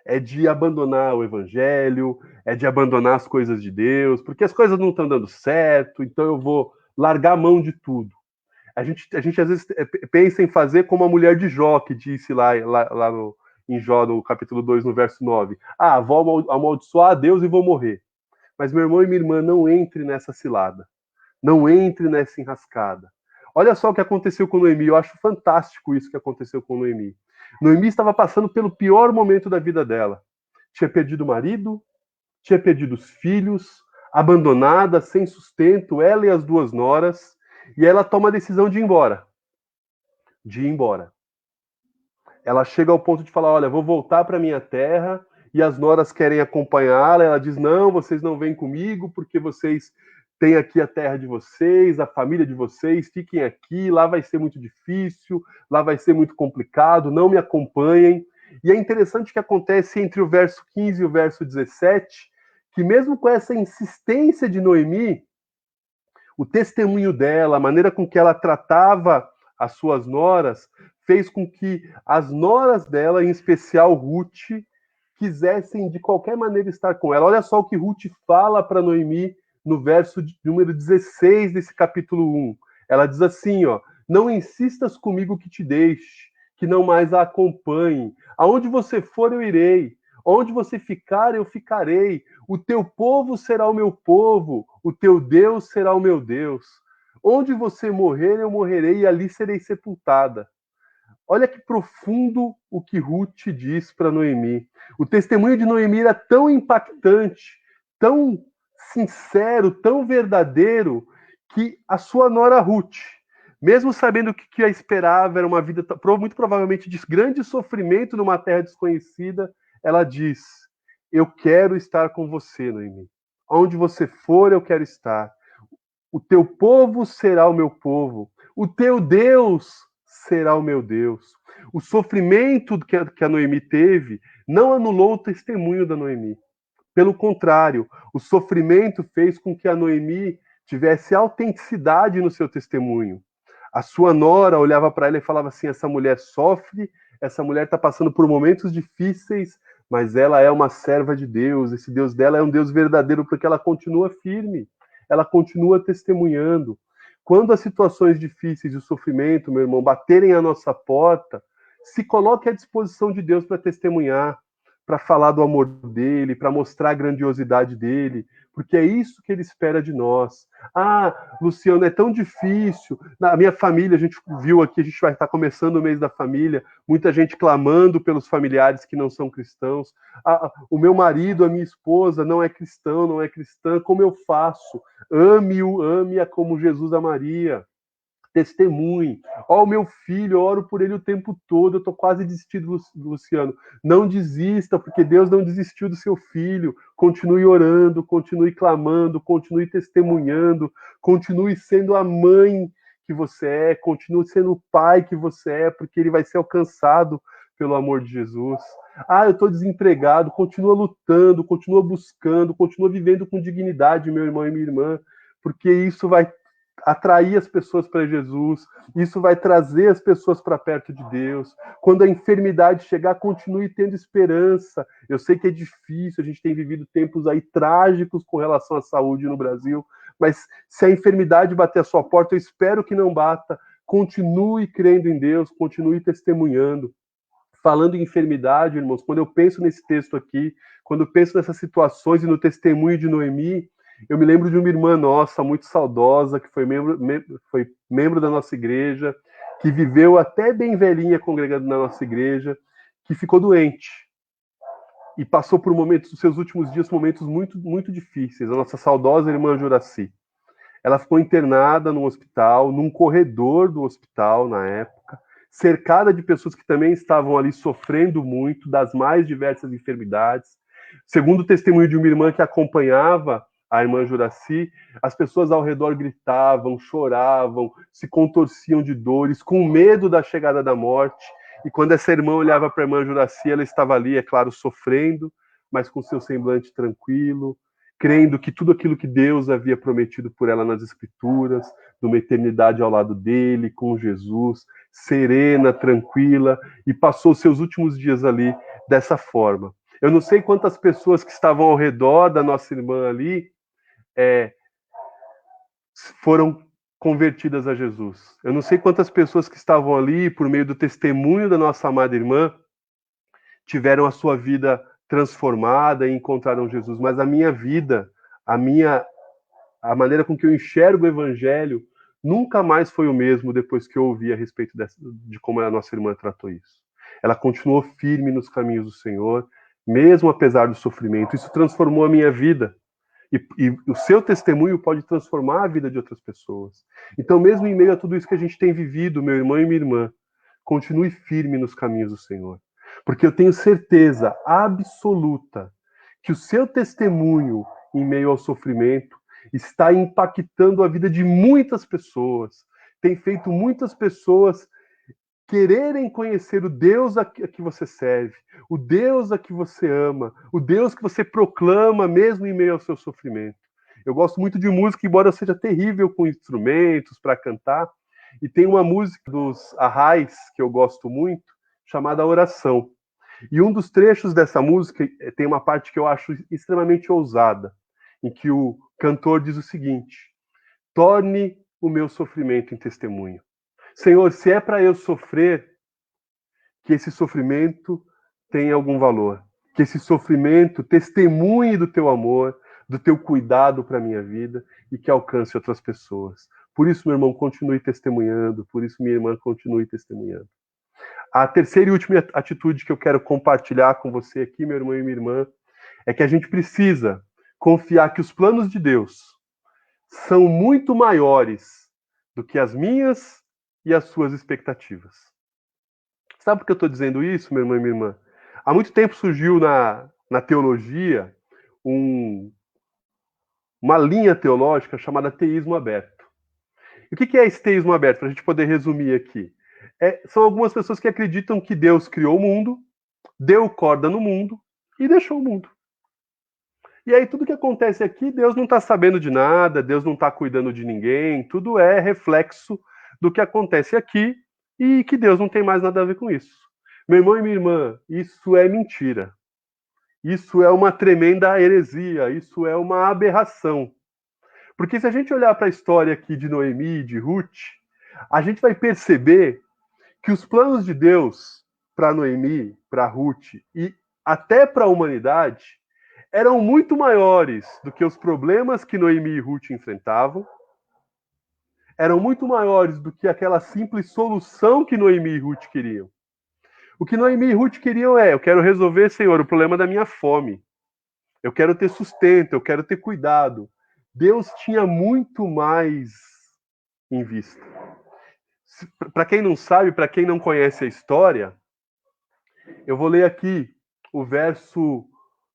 É de abandonar o evangelho, é de abandonar as coisas de Deus, porque as coisas não estão dando certo, então eu vou largar a mão de tudo. A gente às vezes pensa em fazer como a mulher de Jó, que disse lá em Jó, no capítulo 2, no verso 9. Ah, vou amaldiçoar a Deus e vou morrer. Mas meu irmão e minha irmã, não entre nessa cilada. Não entre nessa enrascada. Olha só o que aconteceu com Noemi. Eu acho fantástico isso que aconteceu com Noemi. Noemi estava passando pelo pior momento da vida dela. Tinha perdido o marido, tinha perdido os filhos, abandonada, sem sustento, ela e as duas noras, e ela toma a decisão de ir embora. De ir embora. Ela chega ao ponto de falar, olha, vou voltar para minha terra, e as noras querem acompanhá-la. Ela diz, não, vocês não vêm comigo, porque vocês têm aqui a terra de vocês, a família de vocês, fiquem aqui, lá vai ser muito difícil, lá vai ser muito complicado, não me acompanhem. E é interessante que acontece entre o verso 15 e o verso 17, que mesmo com essa insistência de Noemi, o testemunho dela, a maneira com que ela tratava as suas noras, fez com que as noras dela, em especial Ruth, quisessem de qualquer maneira estar com ela. Olha só o que Ruth fala para Noemi no verso número 16 desse capítulo 1. Ela diz assim, ó, não insistas comigo que te deixe, que não mais a acompanhe. Aonde você for, eu irei. Onde você ficar, eu ficarei. O teu povo será o meu povo, o teu Deus será o meu Deus. Onde você morrer, eu morrerei, e ali serei sepultada. Olha que profundo o que Ruth diz para Noemi. O testemunho de Noemi era tão impactante, tão sincero, tão verdadeiro, que a sua nora Ruth, mesmo sabendo que o que a esperava era uma vida muito provavelmente de grande sofrimento numa terra desconhecida, ela diz, eu quero estar com você, Noemi. Onde você for, eu quero estar. O teu povo será o meu povo. O teu Deus será o meu Deus. O sofrimento que a Noemi teve não anulou o testemunho da Noemi. Pelo contrário, o sofrimento fez com que a Noemi tivesse autenticidade no seu testemunho. A sua nora olhava para ela e falava assim, essa mulher sofre, essa mulher está passando por momentos difíceis, mas ela é uma serva de Deus, esse Deus dela é um Deus verdadeiro, porque ela continua firme, ela continua testemunhando. Quando as situações difíceis e o sofrimento, meu irmão, baterem à nossa porta, se coloque à disposição de Deus para testemunhar, para falar do amor dele, para mostrar a grandiosidade dele, porque é isso que ele espera de nós. Ah, Luciano, é tão difícil. Na minha família, a gente viu aqui, a gente vai estar começando o mês da família, muita gente clamando pelos familiares que não são cristãos. Ah, o meu marido, a minha esposa não é cristão, não é cristã, como eu faço? Ame-o, ame-a como Jesus a Maria. Testemunhe. Ó, o meu filho, eu oro por ele o tempo todo, eu tô quase desistindo, Luciano. Não desista, porque Deus não desistiu do seu filho. Continue orando, continue clamando, continue testemunhando, continue sendo a mãe que você é, continue sendo o pai que você é, porque ele vai ser alcançado pelo amor de Jesus. Ah, eu estou desempregado, continua lutando, continua buscando, continua vivendo com dignidade, meu irmão e minha irmã, porque isso vai atrair as pessoas para Jesus, isso vai trazer as pessoas para perto de Deus. Quando a enfermidade chegar, continue tendo esperança. Eu sei que é difícil, a gente tem vivido tempos aí trágicos com relação à saúde no Brasil, mas se a enfermidade bater a sua porta, eu espero que não bata. Continue crendo em Deus, continue testemunhando. Falando em enfermidade, irmãos, quando eu penso nesse texto aqui, quando eu penso nessas situações e no testemunho de Noemi, eu me lembro de uma irmã nossa, muito saudosa, que foi membro da nossa igreja, que viveu até bem velhinha congregando na nossa igreja, que ficou doente e passou por momentos, os seus últimos dias, momentos muito, muito difíceis. A nossa saudosa irmã Juraci. Ela ficou internada num hospital, num corredor do hospital na época, cercada de pessoas que também estavam ali sofrendo muito das mais diversas enfermidades. Segundo o testemunho de uma irmã que acompanhava a irmã Juraci, as pessoas ao redor gritavam, choravam, se contorciam de dores, com medo da chegada da morte. E quando essa irmã olhava para a irmã Juraci, ela estava ali, é claro, sofrendo, mas com seu semblante tranquilo, crendo que tudo aquilo que Deus havia prometido por ela nas Escrituras, de uma eternidade ao lado dele, com Jesus, serena, tranquila, e passou seus últimos dias ali dessa forma. Eu não sei quantas pessoas que estavam ao redor da nossa irmã ali foram convertidas a Jesus. Eu não sei quantas pessoas que estavam ali, por meio do testemunho da nossa amada irmã, tiveram a sua vida transformada e encontraram Jesus, mas a minha vida, a maneira com que eu enxergo o evangelho nunca mais foi o mesmo depois que eu ouvi a respeito de como a nossa irmã tratou isso. Ela continuou firme nos caminhos do Senhor, mesmo apesar do sofrimento. Isso transformou a minha vida. E o seu testemunho pode transformar a vida de outras pessoas. Então, mesmo em meio a tudo isso que a gente tem vivido, meu irmão e minha irmã, continue firme nos caminhos do Senhor. Porque eu tenho certeza absoluta que o seu testemunho em meio ao sofrimento está impactando a vida de muitas pessoas, tem feito muitas pessoas quererem conhecer o Deus a que você serve, o Deus a que você ama, o Deus que você proclama mesmo em meio ao seu sofrimento. Eu gosto muito de música, embora eu seja terrível com instrumentos para cantar, e tem uma música dos Arrais que eu gosto muito, chamada Oração. E um dos trechos dessa música tem uma parte que eu acho extremamente ousada, em que o cantor diz o seguinte: torne o meu sofrimento em testemunho. Senhor, se é para eu sofrer, que esse sofrimento tenha algum valor. Que esse sofrimento testemunhe do teu amor, do teu cuidado para a minha vida e que alcance outras pessoas. Por isso, meu irmão, continue testemunhando. Por isso, minha irmã, continue testemunhando. A terceira e última atitude que eu quero compartilhar com você aqui, meu irmão e minha irmã, é que a gente precisa confiar que os planos de Deus são muito maiores do que as minhas e as suas expectativas. Sabe por que eu estou dizendo isso, meu irmão e minha irmã? Há muito tempo surgiu na teologia uma linha teológica chamada teísmo aberto. E o que é esse teísmo aberto? Para a gente poder resumir aqui. São algumas pessoas que acreditam que Deus criou o mundo, deu corda no mundo e deixou o mundo. E aí tudo que acontece aqui, Deus não está sabendo de nada, Deus não está cuidando de ninguém, tudo é reflexo do que acontece aqui e que Deus não tem mais nada a ver com isso. Meu irmão e minha irmã, isso é mentira. Isso é uma tremenda heresia, isso é uma aberração. Porque se a gente olhar para a história aqui de Noemi e de Ruth, a gente vai perceber que os planos de Deus para Noemi, para Ruth e até para a humanidade eram muito maiores do que os problemas que Noemi e Ruth enfrentavam, eram muito maiores do que aquela simples solução que Noemi e Ruth queriam. O que Noemi e Ruth queriam eu quero resolver, Senhor, o problema da minha fome. Eu quero ter sustento, eu quero ter cuidado. Deus tinha muito mais em vista. Para quem não sabe, para quem não conhece a história, eu vou ler aqui o verso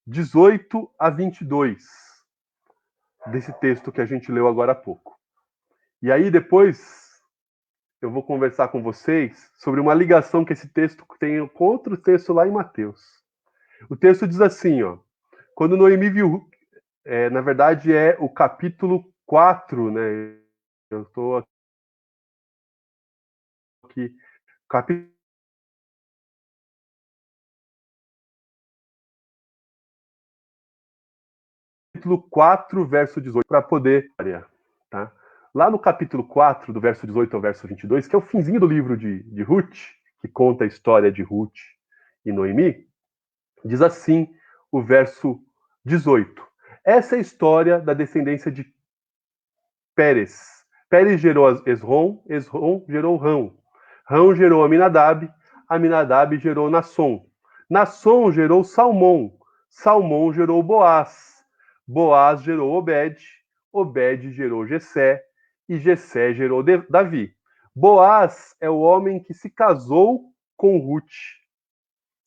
18 a 22 desse texto que a gente leu agora há pouco. E aí depois eu vou conversar com vocês sobre uma ligação que esse texto tem com outro texto lá em Mateus. O texto diz assim, ó: quando Noemi viu, na verdade é o capítulo 4, né? Eu estou aqui, capítulo 4, verso 18, para poder... tá? Lá no capítulo 4, do verso 18 ao verso 22, que é o finzinho do livro de Ruth, que conta a história de Ruth e Noemi, diz assim o verso 18. Essa é a história da descendência de Pérez. Pérez gerou Esrom, Esrom gerou Rão. Rão gerou Aminadab, Aminadab gerou Nasson. Nasson gerou Salmão. Salmão gerou Boaz. Boaz gerou Obed. Obed gerou Jessé. E Jessé gerou Davi. Boaz é o homem que se casou com Ruth,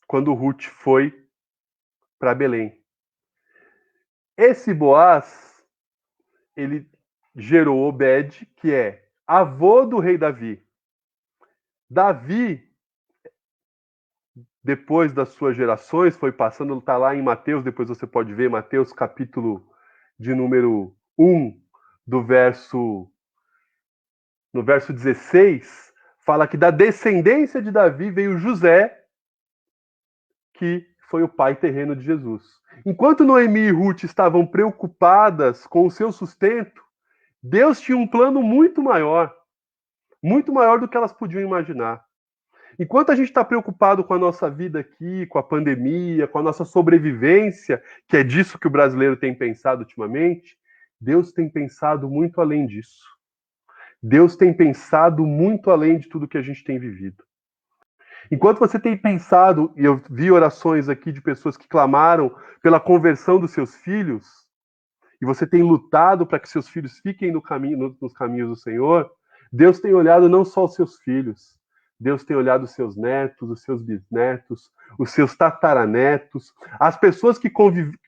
quando Ruth foi para Belém. Esse Boaz, ele gerou Obed, que é avô do rei Davi. Davi, depois das suas gerações, foi passando, está lá em Mateus, depois você pode ver, Mateus capítulo de número 1, no verso 16, fala que da descendência de Davi veio José, que foi o pai terreno de Jesus. Enquanto Noemi e Ruth estavam preocupadas com o seu sustento, Deus tinha um plano muito maior do que elas podiam imaginar. Enquanto a gente está preocupado com a nossa vida aqui, com a pandemia, com a nossa sobrevivência, que é disso que o brasileiro tem pensado ultimamente, Deus tem pensado muito além disso. Deus tem pensado muito além de tudo que a gente tem vivido. Enquanto você tem pensado, e eu vi orações aqui de pessoas que clamaram pela conversão dos seus filhos, e você tem lutado para que seus filhos fiquem nos caminhos do Senhor, Deus tem olhado não só os seus filhos, Deus tem olhado os seus netos, os seus bisnetos, os seus tataranetos, as pessoas que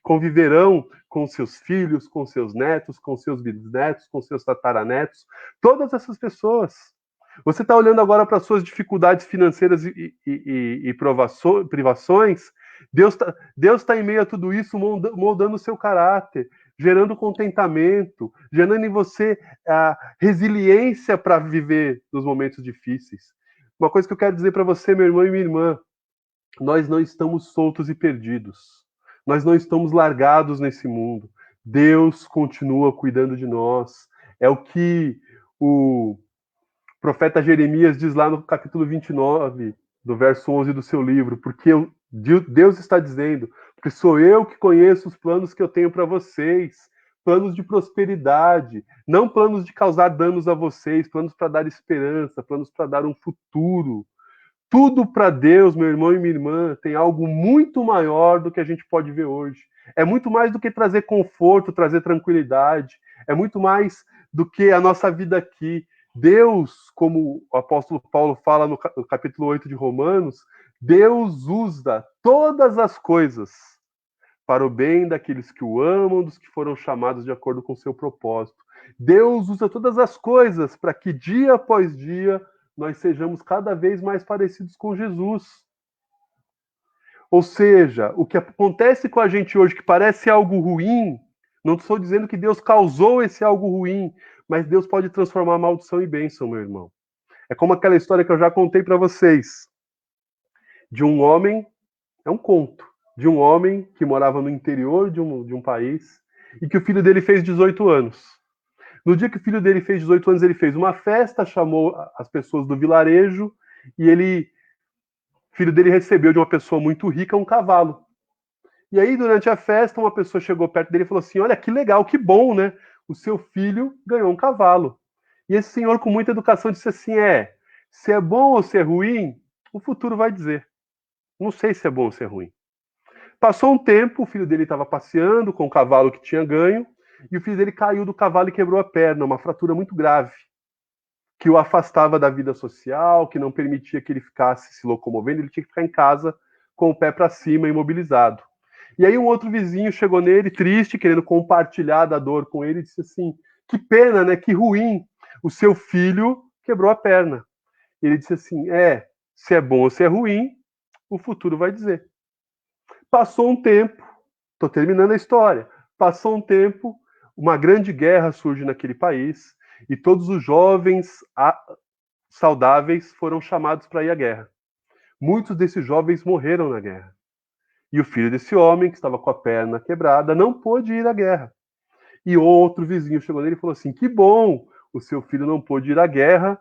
conviverão com seus filhos, com seus netos, com seus bisnetos, com seus tataranetos, todas essas pessoas. Você está olhando agora para as suas dificuldades financeiras e privações. Deus tá em meio a tudo isso, moldando o seu caráter, gerando contentamento, gerando em você a resiliência para viver nos momentos difíceis. Uma coisa que eu quero dizer para você, meu irmão e minha irmã, nós não estamos soltos e perdidos. Nós não estamos largados nesse mundo. Deus continua cuidando de nós. É o que o profeta Jeremias diz lá no capítulo 29, do verso 11 do seu livro, porque Deus está dizendo, porque sou eu que conheço os planos que eu tenho para vocês, planos de prosperidade, não planos de causar danos a vocês, planos para dar esperança, planos para dar um futuro. Tudo para Deus, meu irmão e minha irmã, tem algo muito maior do que a gente pode ver hoje. É muito mais do que trazer conforto, trazer tranquilidade. É muito mais do que a nossa vida aqui. Deus, como o apóstolo Paulo fala no capítulo 8 de Romanos, Deus usa todas as coisas para o bem daqueles que o amam, dos que foram chamados de acordo com o seu propósito. Deus usa todas as coisas para que dia após dia nós sejamos cada vez mais parecidos com Jesus. Ou seja, o que acontece com a gente hoje, que parece algo ruim, não estou dizendo que Deus causou esse algo ruim, mas Deus pode transformar maldição em bênção, meu irmão. É como aquela história que eu já contei para vocês, de um homem, é um conto, de um homem que morava no interior de um país e que o filho dele fez 18 anos. No dia que o filho dele fez 18 anos, ele fez uma festa, chamou as pessoas do vilarejo e o filho dele recebeu de uma pessoa muito rica um cavalo. E aí, durante a festa, uma pessoa chegou perto dele e falou assim, olha, que legal, que bom, né? O seu filho ganhou um cavalo. E esse senhor, com muita educação, disse assim, se é bom ou se é ruim, o futuro vai dizer. Não sei se é bom ou se é ruim. Passou um tempo, o filho dele estava passeando com o cavalo que tinha ganho, e o filho dele caiu do cavalo e quebrou a perna, uma fratura muito grave, que o afastava da vida social, que não permitia que ele ficasse se locomovendo, ele tinha que ficar em casa com o pé para cima, imobilizado. E aí um outro vizinho chegou nele, triste, querendo compartilhar da dor com ele, e disse assim, que pena, né, que ruim, o seu filho quebrou a perna. E ele disse assim, se é bom ou se é ruim, o futuro vai dizer. Passou um tempo, estou terminando a história, passou um tempo, uma grande guerra surge naquele país e todos os jovens saudáveis foram chamados para ir à guerra. Muitos desses jovens morreram na guerra. E o filho desse homem, que estava com a perna quebrada, não pôde ir à guerra. e outro vizinho chegou nele e falou assim: que bom, o seu filho não pôde ir à guerra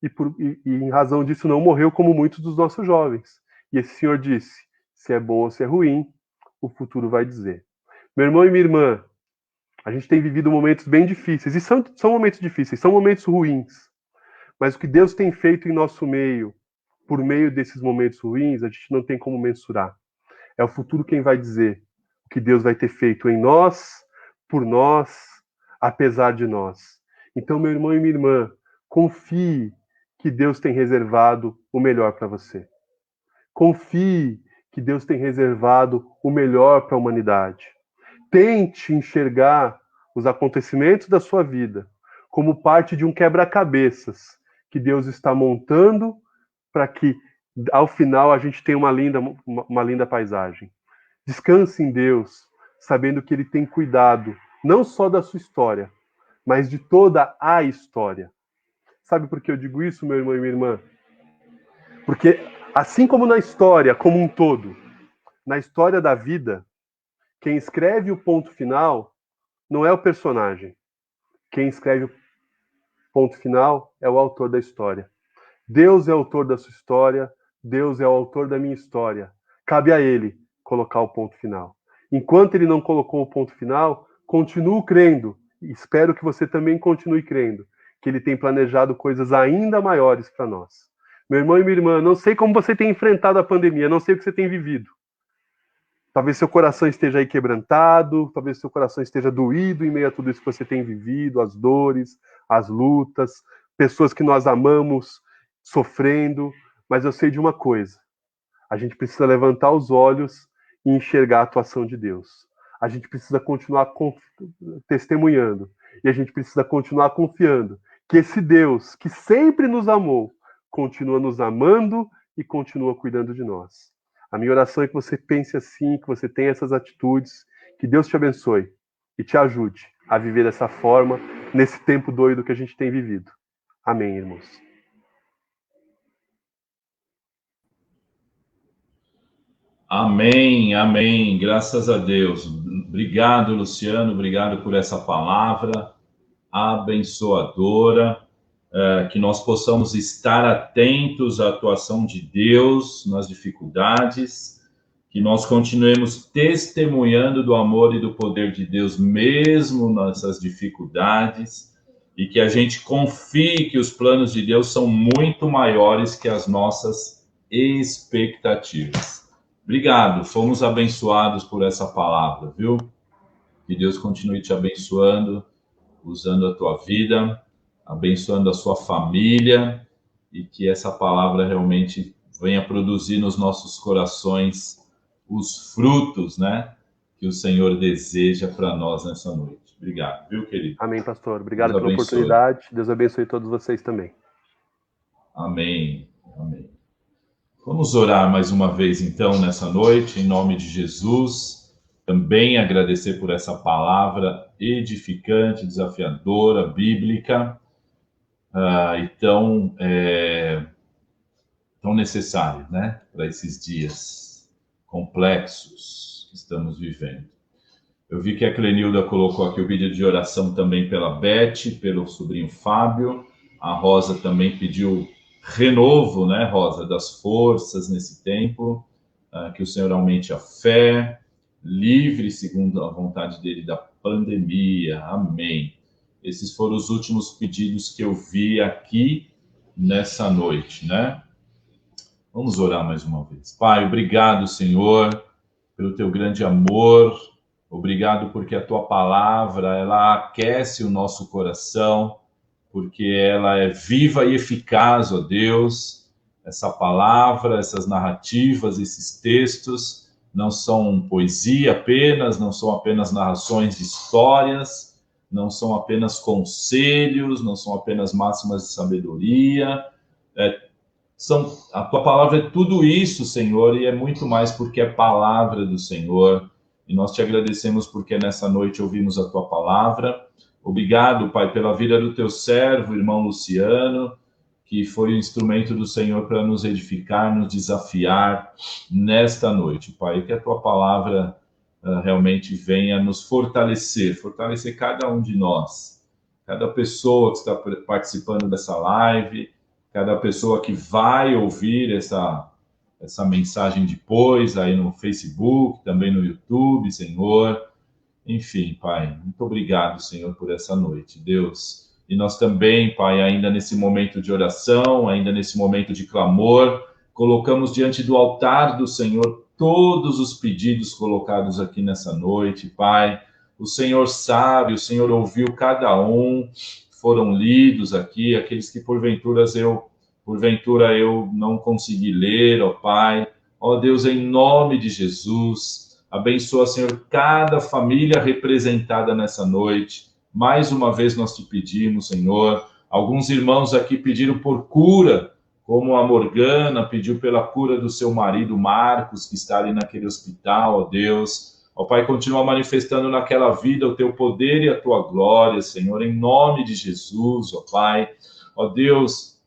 e em razão disso não morreu como muitos dos nossos jovens. E esse senhor disse: se é bom ou se é ruim, o futuro vai dizer. Meu irmão e minha irmã, a gente tem vivido momentos bem difíceis, e são momentos difíceis, são momentos ruins. Mas o que Deus tem feito em nosso meio, por meio desses momentos ruins, a gente não tem como mensurar. É o futuro quem vai dizer o que Deus vai ter feito em nós, por nós, apesar de nós. Então, meu irmão e minha irmã, confie que Deus tem reservado o melhor para você. Confie que Deus tem reservado o melhor para a humanidade. Tente enxergar os acontecimentos da sua vida como parte de um quebra-cabeças que Deus está montando para que, ao final, a gente tenha uma linda paisagem. Descanse em Deus, sabendo que Ele tem cuidado não só da sua história, mas de toda a história. Sabe por que eu digo isso, meu irmão e minha irmã? Porque, assim como na história como um todo, na história da vida, quem escreve o ponto final não é o personagem. Quem escreve o ponto final é o autor da história. Deus é o autor da sua história, Deus é o autor da minha história. Cabe a Ele colocar o ponto final. Enquanto Ele não colocou o ponto final, continuo crendo, e espero que você também continue crendo, que Ele tem planejado coisas ainda maiores para nós. Meu irmão e minha irmã, não sei como você tem enfrentado a pandemia, não sei o que você tem vivido. Talvez seu coração esteja aí quebrantado, talvez seu coração esteja doído em meio a tudo isso que você tem vivido, as dores, as lutas, pessoas que nós amamos sofrendo, mas eu sei de uma coisa: a gente precisa levantar os olhos e enxergar a atuação de Deus. A gente precisa continuar testemunhando e a gente precisa continuar confiando que esse Deus que sempre nos amou continua nos amando e continua cuidando de nós. A minha oração é que você pense assim, que você tenha essas atitudes, que Deus te abençoe e te ajude a viver dessa forma nesse tempo doido que a gente tem vivido. Amém, irmãos. Amém, amém. Graças a Deus. Obrigado, Luciano. Obrigado por essa palavra abençoadora. Que nós possamos estar atentos à atuação de Deus nas dificuldades, que nós continuemos testemunhando do amor e do poder de Deus mesmo nessas dificuldades, e que a gente confie que os planos de Deus são muito maiores que as nossas expectativas. Obrigado, fomos abençoados por essa palavra, viu? Que Deus continue te abençoando, usando a tua vida, abençoando a sua família, e que essa palavra realmente venha produzir nos nossos corações os frutos, né, que o Senhor deseja para nós nessa noite. Obrigado, viu, querido? Amém, pastor. Obrigado Deus pela abençoe. oportunidade. Deus abençoe todos vocês também. Amém. Amém. Vamos orar mais uma vez, então, nessa noite, em nome de Jesus. Também agradecer por essa palavra edificante, desafiadora, bíblica, tão necessária, né, para esses dias complexos que estamos vivendo. Eu vi que a Clenilda colocou aqui o pedido de oração também pela Beth, pelo sobrinho Fábio. A Rosa também pediu renovo, né, Rosa, das forças nesse tempo, que o Senhor aumente a fé, livre segundo a vontade dele da pandemia. Amém. Esses foram os últimos pedidos que eu vi aqui nessa noite, né? Vamos orar mais uma vez. Pai, obrigado, Senhor, pelo teu grande amor. Obrigado porque a tua palavra, ela aquece o nosso coração, porque ela é viva e eficaz, ó Deus. Essa palavra, essas narrativas, esses textos não são poesia apenas, não são apenas narrações de histórias, não são apenas conselhos, não são apenas máximas de sabedoria. A tua palavra é tudo isso, Senhor, e é muito mais porque é palavra do Senhor. E nós te agradecemos porque nessa noite ouvimos a tua palavra. Obrigado, Pai, pela vida do teu servo, irmão Luciano, que foi o instrumento do Senhor para nos edificar, nos desafiar nesta noite, Pai. Que a tua palavra realmente venha nos fortalecer cada um de nós, cada pessoa que está participando dessa live, cada pessoa que vai ouvir essa mensagem depois, aí no Facebook, também no YouTube, Senhor. Enfim, Pai, muito obrigado, Senhor, por essa noite, Deus. E nós também, Pai, ainda nesse momento de oração, ainda nesse momento de clamor, colocamos diante do altar do Senhor todos os pedidos colocados aqui nessa noite, Pai. O Senhor sabe, o Senhor ouviu cada um, foram lidos aqui, aqueles que porventura eu não consegui ler, ó Pai. Ó Deus, em nome de Jesus, abençoa, Senhor, cada família representada nessa noite. Mais uma vez nós te pedimos, Senhor. Alguns irmãos aqui pediram por cura, como a Morgana pediu pela cura do seu marido Marcos, que está ali naquele hospital, ó Deus. Ó Pai, continua manifestando naquela vida o teu poder e a tua glória, Senhor, em nome de Jesus, ó Pai. Ó Deus,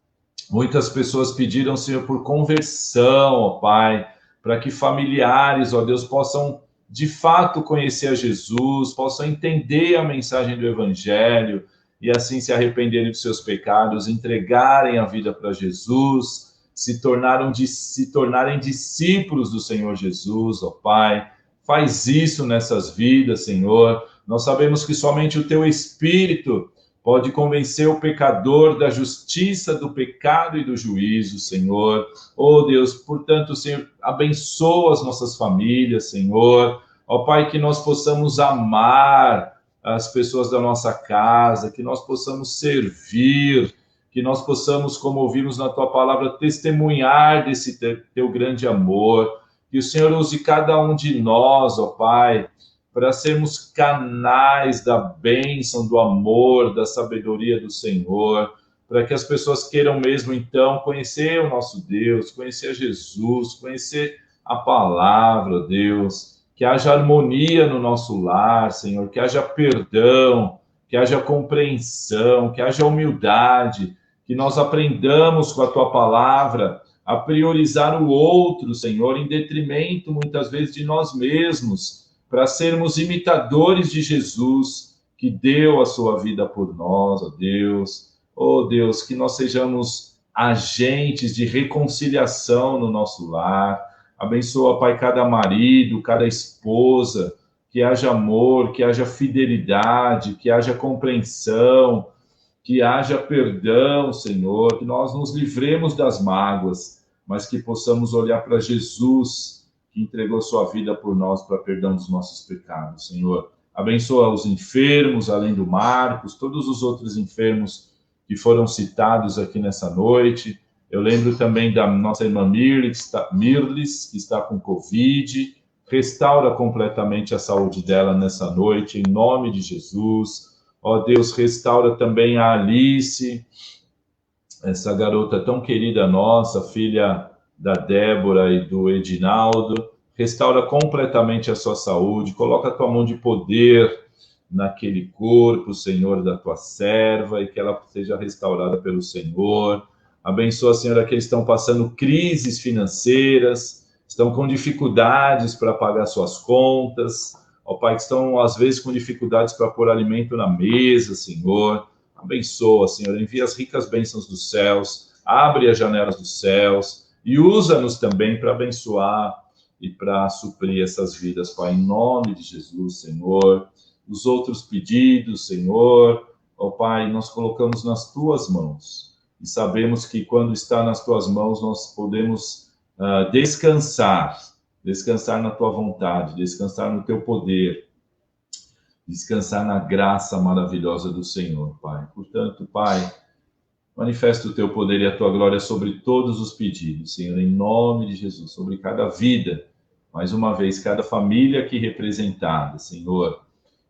muitas pessoas pediram, Senhor, por conversão, ó Pai, para que familiares, ó Deus, possam de fato conhecer a Jesus, possam entender a mensagem do Evangelho e assim se arrependerem dos seus pecados, entregarem a vida para Jesus, se tornarem discípulos do Senhor Jesus, ó Pai. Faz isso nessas vidas, Senhor. Nós sabemos que somente o teu Espírito pode convencer o pecador da justiça, do pecado e do juízo, Senhor. Oh, Deus, portanto, Senhor, abençoa as nossas famílias, Senhor. Ó Pai, que nós possamos amar as pessoas da nossa casa, que nós possamos servir, que nós possamos, como ouvimos na Tua palavra, testemunhar desse Teu grande amor. Que o Senhor use cada um de nós, ó Pai, para sermos canais da bênção, do amor, da sabedoria do Senhor, para que as pessoas queiram mesmo, então, conhecer o nosso Deus, conhecer Jesus, conhecer a palavra, Deus, que haja harmonia no nosso lar, Senhor, que haja perdão, que haja compreensão, que haja humildade, que nós aprendamos com a Tua palavra a priorizar o outro, Senhor, em detrimento, muitas vezes, de nós mesmos, para sermos imitadores de Jesus, que deu a sua vida por nós, ó Deus. Ó Deus, que nós sejamos agentes de reconciliação no nosso lar. Abençoa, Pai, cada marido, cada esposa, que haja amor, que haja fidelidade, que haja compreensão, que haja perdão, Senhor, que nós nos livremos das mágoas, mas que possamos olhar para Jesus, que entregou sua vida por nós para perdão dos nossos pecados, Senhor. Abençoa os enfermos, além do Marcos, todos os outros enfermos que foram citados aqui nessa noite. Eu lembro também da nossa irmã Mirlis, que está com Covid. Restaura completamente a saúde dela nessa noite, em nome de Jesus. Ó Deus, restaura também a Alice, essa garota tão querida nossa, filha da Débora e do Edinaldo. Restaura completamente a sua saúde, coloca a tua mão de poder naquele corpo, Senhor, da tua serva, e que ela seja restaurada pelo Senhor. Abençoa, Senhor, aqueles que estão passando crises financeiras, estão com dificuldades para pagar suas contas, ó Pai, que estão, às vezes, com dificuldades para pôr alimento na mesa, Senhor. Abençoa, Senhor, envia as ricas bênçãos dos céus, abre as janelas dos céus e usa-nos também para abençoar e para suprir essas vidas, Pai, em nome de Jesus, Senhor. Os outros pedidos, Senhor, ó Pai, nós colocamos nas Tuas mãos e sabemos que quando está nas Tuas mãos nós podemos descansar na Tua vontade, descansar no Teu poder, descansar na graça maravilhosa do Senhor, Pai. Portanto, Pai, manifesta o Teu poder e a Tua glória sobre todos os pedidos, Senhor, em nome de Jesus, sobre cada vida, mais uma vez, cada família aqui representada, Senhor,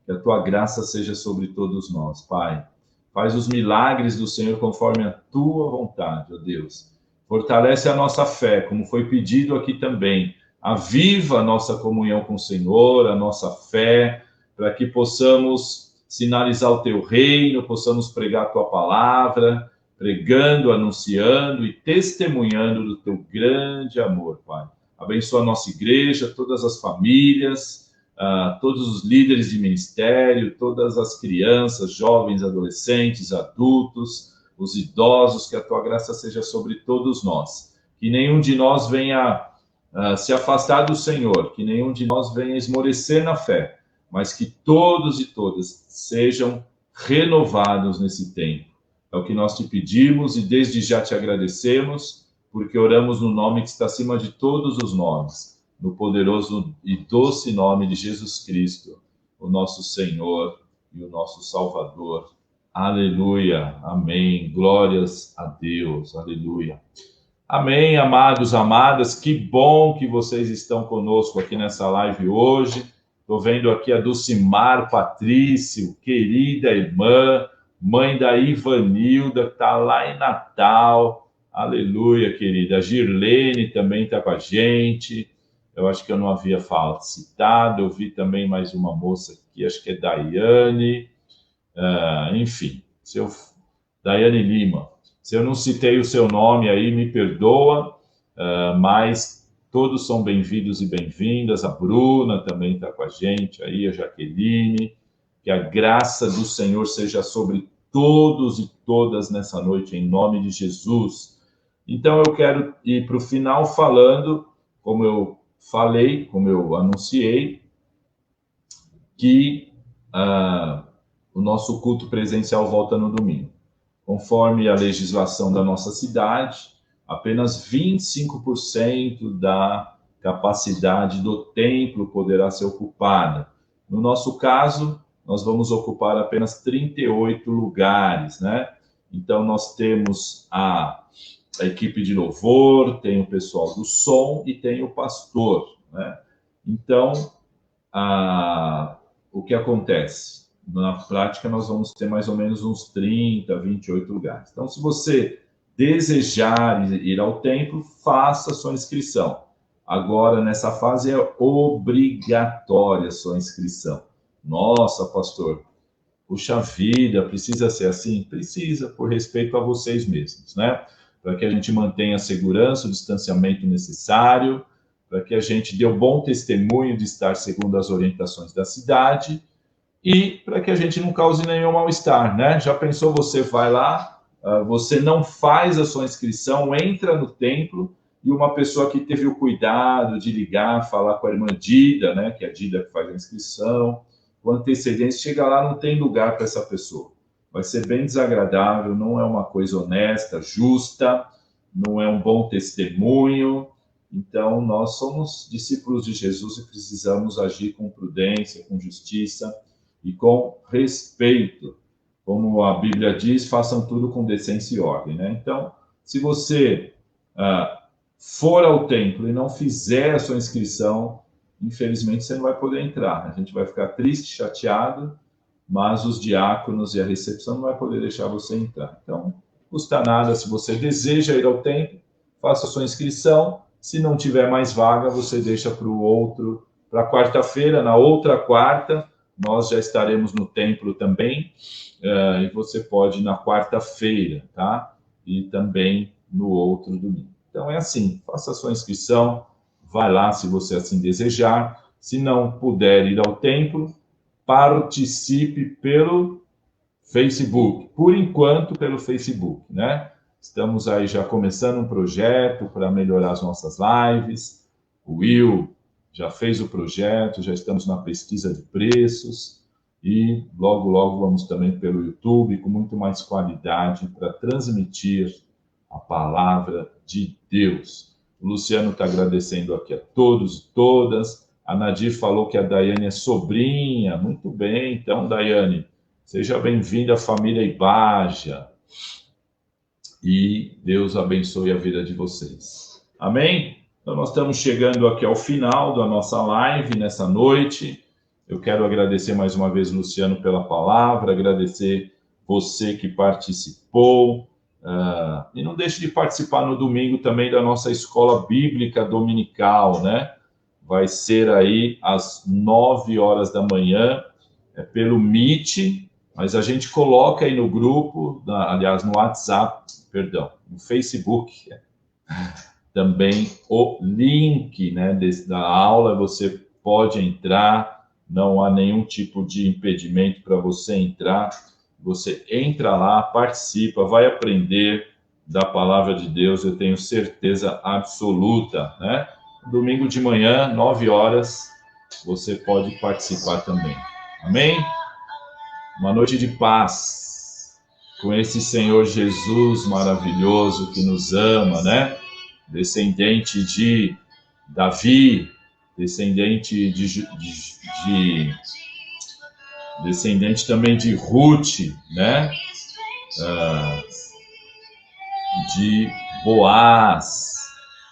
que a Tua graça seja sobre todos nós, Pai. Faz os milagres do Senhor conforme a Tua vontade, ó Deus. Fortalece a nossa fé, como foi pedido aqui também. Aviva a nossa comunhão com o Senhor, a nossa fé, para que possamos sinalizar o Teu reino, possamos pregar a Tua palavra, pregando, anunciando e testemunhando do Teu grande amor, Pai. Abençoa a nossa igreja, todas as famílias, todos os líderes de ministério, todas as crianças, jovens, adolescentes, adultos, os idosos, que a tua graça seja sobre todos nós. Que nenhum de nós venha se afastar do Senhor, que nenhum de nós venha esmorecer na fé, mas que todos e todas sejam renovados nesse tempo. É o que nós te pedimos e desde já te agradecemos, porque oramos no nome que está acima de todos os nomes, no poderoso e doce nome de Jesus Cristo, o nosso Senhor e o nosso Salvador. Aleluia, amém, glórias a Deus, aleluia. Amém, amados, amadas, que bom que vocês estão conosco aqui nessa live hoje. Estou vendo aqui a Dulcimar Patrício, querida irmã, mãe da Ivanilda, que está lá em Natal. Aleluia, querida. A Girlene também está com a gente. Eu acho que eu não havia citado. Eu vi também mais uma moça aqui, acho que é Daiane. Enfim, Daiane Lima. Se eu não citei o seu nome aí, me perdoa, mas todos são bem-vindos e bem-vindas. A Bruna também está com a gente aí, a Jaqueline. Que a graça do Senhor seja sobre todos e todas nessa noite, em nome de Jesus. Então, eu quero ir para o final falando, como eu falei, como eu anunciei, que o nosso culto presencial volta no domingo. Conforme a legislação da nossa cidade, apenas 25% da capacidade do templo poderá ser ocupada. No nosso caso, nós vamos ocupar apenas 38 lugares, né? Então, nós temos a equipe de louvor, tem o pessoal do som e tem o pastor, né? Então, o que acontece? Na prática, nós vamos ter mais ou menos uns 30, 28 lugares. Então, se você desejar ir ao templo, faça sua inscrição. Agora, nessa fase, é obrigatória a sua inscrição. Nossa, pastor, puxa vida, precisa ser assim? Precisa, por respeito a vocês mesmos, né? Para que a gente mantenha a segurança, o distanciamento necessário, para que a gente dê um bom testemunho de estar segundo as orientações da cidade e para que a gente não cause nenhum mal-estar, né? Já pensou, você vai lá, você não faz a sua inscrição, entra no templo e uma pessoa que teve o cuidado de ligar, falar com a irmã Dida, né? Que é a Dida que faz a inscrição, com antecedência, chega lá, não tem lugar para essa pessoa. Vai ser bem desagradável, não é uma coisa honesta, justa, não é um bom testemunho. Então, nós somos discípulos de Jesus e precisamos agir com prudência, com justiça e com respeito. Como a Bíblia diz, façam tudo com decência e ordem, né? Então, se você for ao templo e não fizer a sua inscrição, infelizmente você não vai poder entrar. A gente vai ficar triste, chateado, mas os diáconos e a recepção não vai poder deixar você entrar. Então, não custa nada. Se você deseja ir ao templo, faça a sua inscrição. Se não tiver mais vaga, você deixa para quarta-feira. Na outra quarta, nós já estaremos no templo também, e você pode ir na quarta-feira, tá? E também no outro domingo. Então é assim, faça a sua inscrição, vai lá se você assim desejar. Se não puder ir ao templo, participe pelo Facebook, por enquanto pelo Facebook, né? Estamos aí já começando um projeto para melhorar as nossas lives. O Will já fez o projeto, já estamos na pesquisa de preços e logo, logo vamos também pelo YouTube com muito mais qualidade para transmitir a palavra de Deus. O Luciano está agradecendo aqui a todos e todas. A Nadir falou que a Daiane é sobrinha. Muito bem, então, Daiane, seja bem-vinda à família Ibaja. E Deus abençoe a vida de vocês. Amém? Então, nós estamos chegando aqui ao final da nossa live nessa noite. Eu quero agradecer mais uma vez, Luciano, pela palavra, agradecer você que participou. E não deixe de participar no domingo também da nossa escola bíblica dominical, né? Vai ser aí às 9 horas da manhã, pelo Meet, mas a gente coloca aí no grupo, aliás, no WhatsApp, perdão, no Facebook, também o link, né, da aula. Você pode entrar não há nenhum tipo de impedimento para você entrar. Você entra lá, participa, vai aprender da palavra de Deus, eu tenho certeza absoluta, né? Domingo de manhã, 9 horas, você pode participar também. Amém? Uma noite de paz com esse Senhor Jesus maravilhoso que nos ama, né? Descendente de Davi, descendente descendente também de Ruth, né? De Boaz,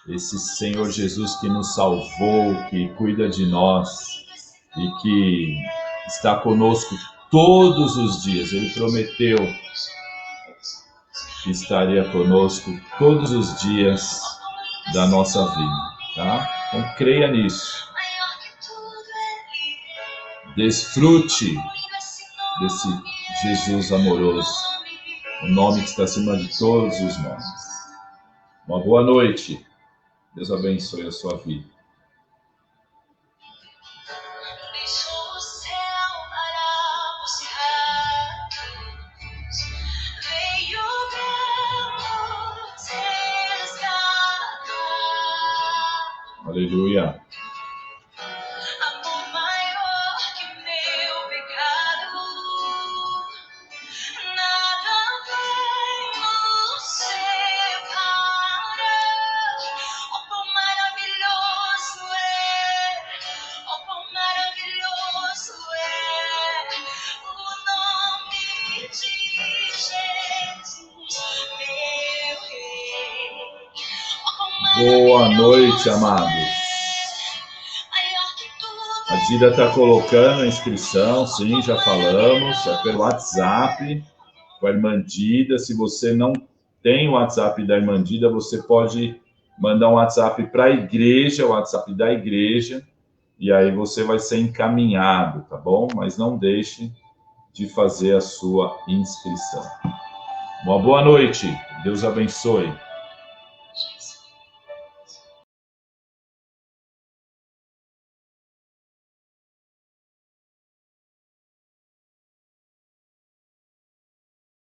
esse Senhor Jesus que nos salvou, que cuida de nós e que está conosco todos os dias. Ele prometeu que estaria conosco todos os dias da nossa vida, tá? Então creia nisso. Desfrute desse Jesus amoroso, o nome que está acima de todos os nomes. Uma boa noite. Deus abençoe a sua vida. Aleluia. Boa noite, amados. A Dida está colocando a inscrição, sim, já falamos, é pelo WhatsApp, com a Irmã Dida. Se você não tem o WhatsApp da Irmã Dida, você pode mandar um WhatsApp para a igreja, o WhatsApp da igreja, e aí você vai ser encaminhado, tá bom? Mas não deixe de fazer a sua inscrição. Uma boa noite, Deus abençoe.